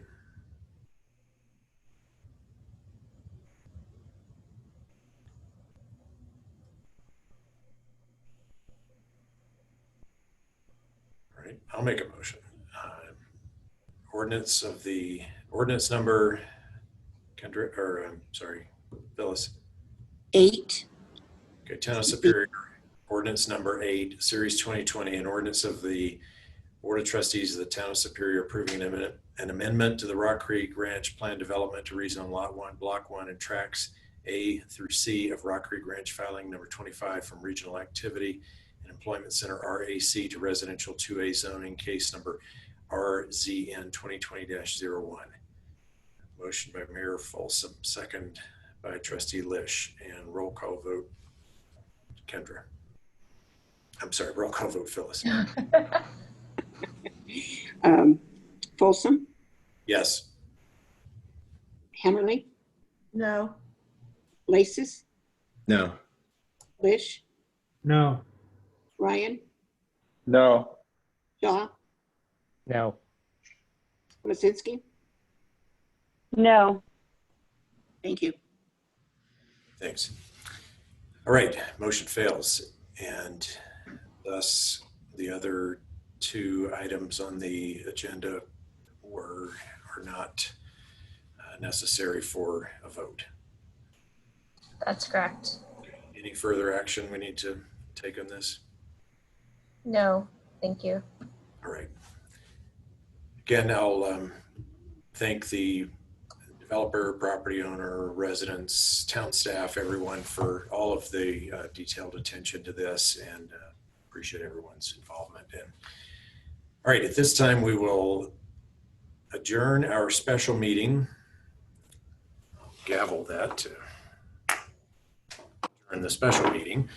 Speaker 1: All right, I'll make a motion. Ordinance number, Kendra, or sorry, Phyllis.
Speaker 3: 8.
Speaker 1: Okay, Town of Superior, ordinance number 8, series 2020, an ordinance of the Board of Trustees of the Town of Superior approving an amendment to the Rock Creek Ranch Plan Development to rezone Lot 1, Block 1, and Tracts A through C of Rock Creek Ranch filing number 25 from Regional Activity and Employment Center RAC to Residential 2A zoning, case number RZN 2020-01. Motion by Mayor Folsom, second by Trustee Lish, and roll call vote, Kendra. I'm sorry, roll call vote, Phyllis.
Speaker 3: Folsom,
Speaker 1: Yes.
Speaker 3: Hammerly,
Speaker 5: No.
Speaker 3: Lasis,
Speaker 4: No.
Speaker 3: Lish,
Speaker 6: No.
Speaker 3: Ryan,
Speaker 9: No.
Speaker 3: Shaw,
Speaker 10: No.
Speaker 3: Lizinski.
Speaker 2: No.
Speaker 3: Thank you.
Speaker 1: Thanks. All right, motion fails. And thus the other 2 items on the agenda are not necessary for a vote.
Speaker 8: That's correct.
Speaker 1: Any further action we need to take on this?
Speaker 8: No, thank you.
Speaker 1: All right. Again, I'll thank the developer, property owner, residents, town staff, everyone for all of the detailed attention to this, and appreciate everyone's involvement. And all right, at this time, we will adjourn our special meeting. I'll gavel that to adjourn the special meeting.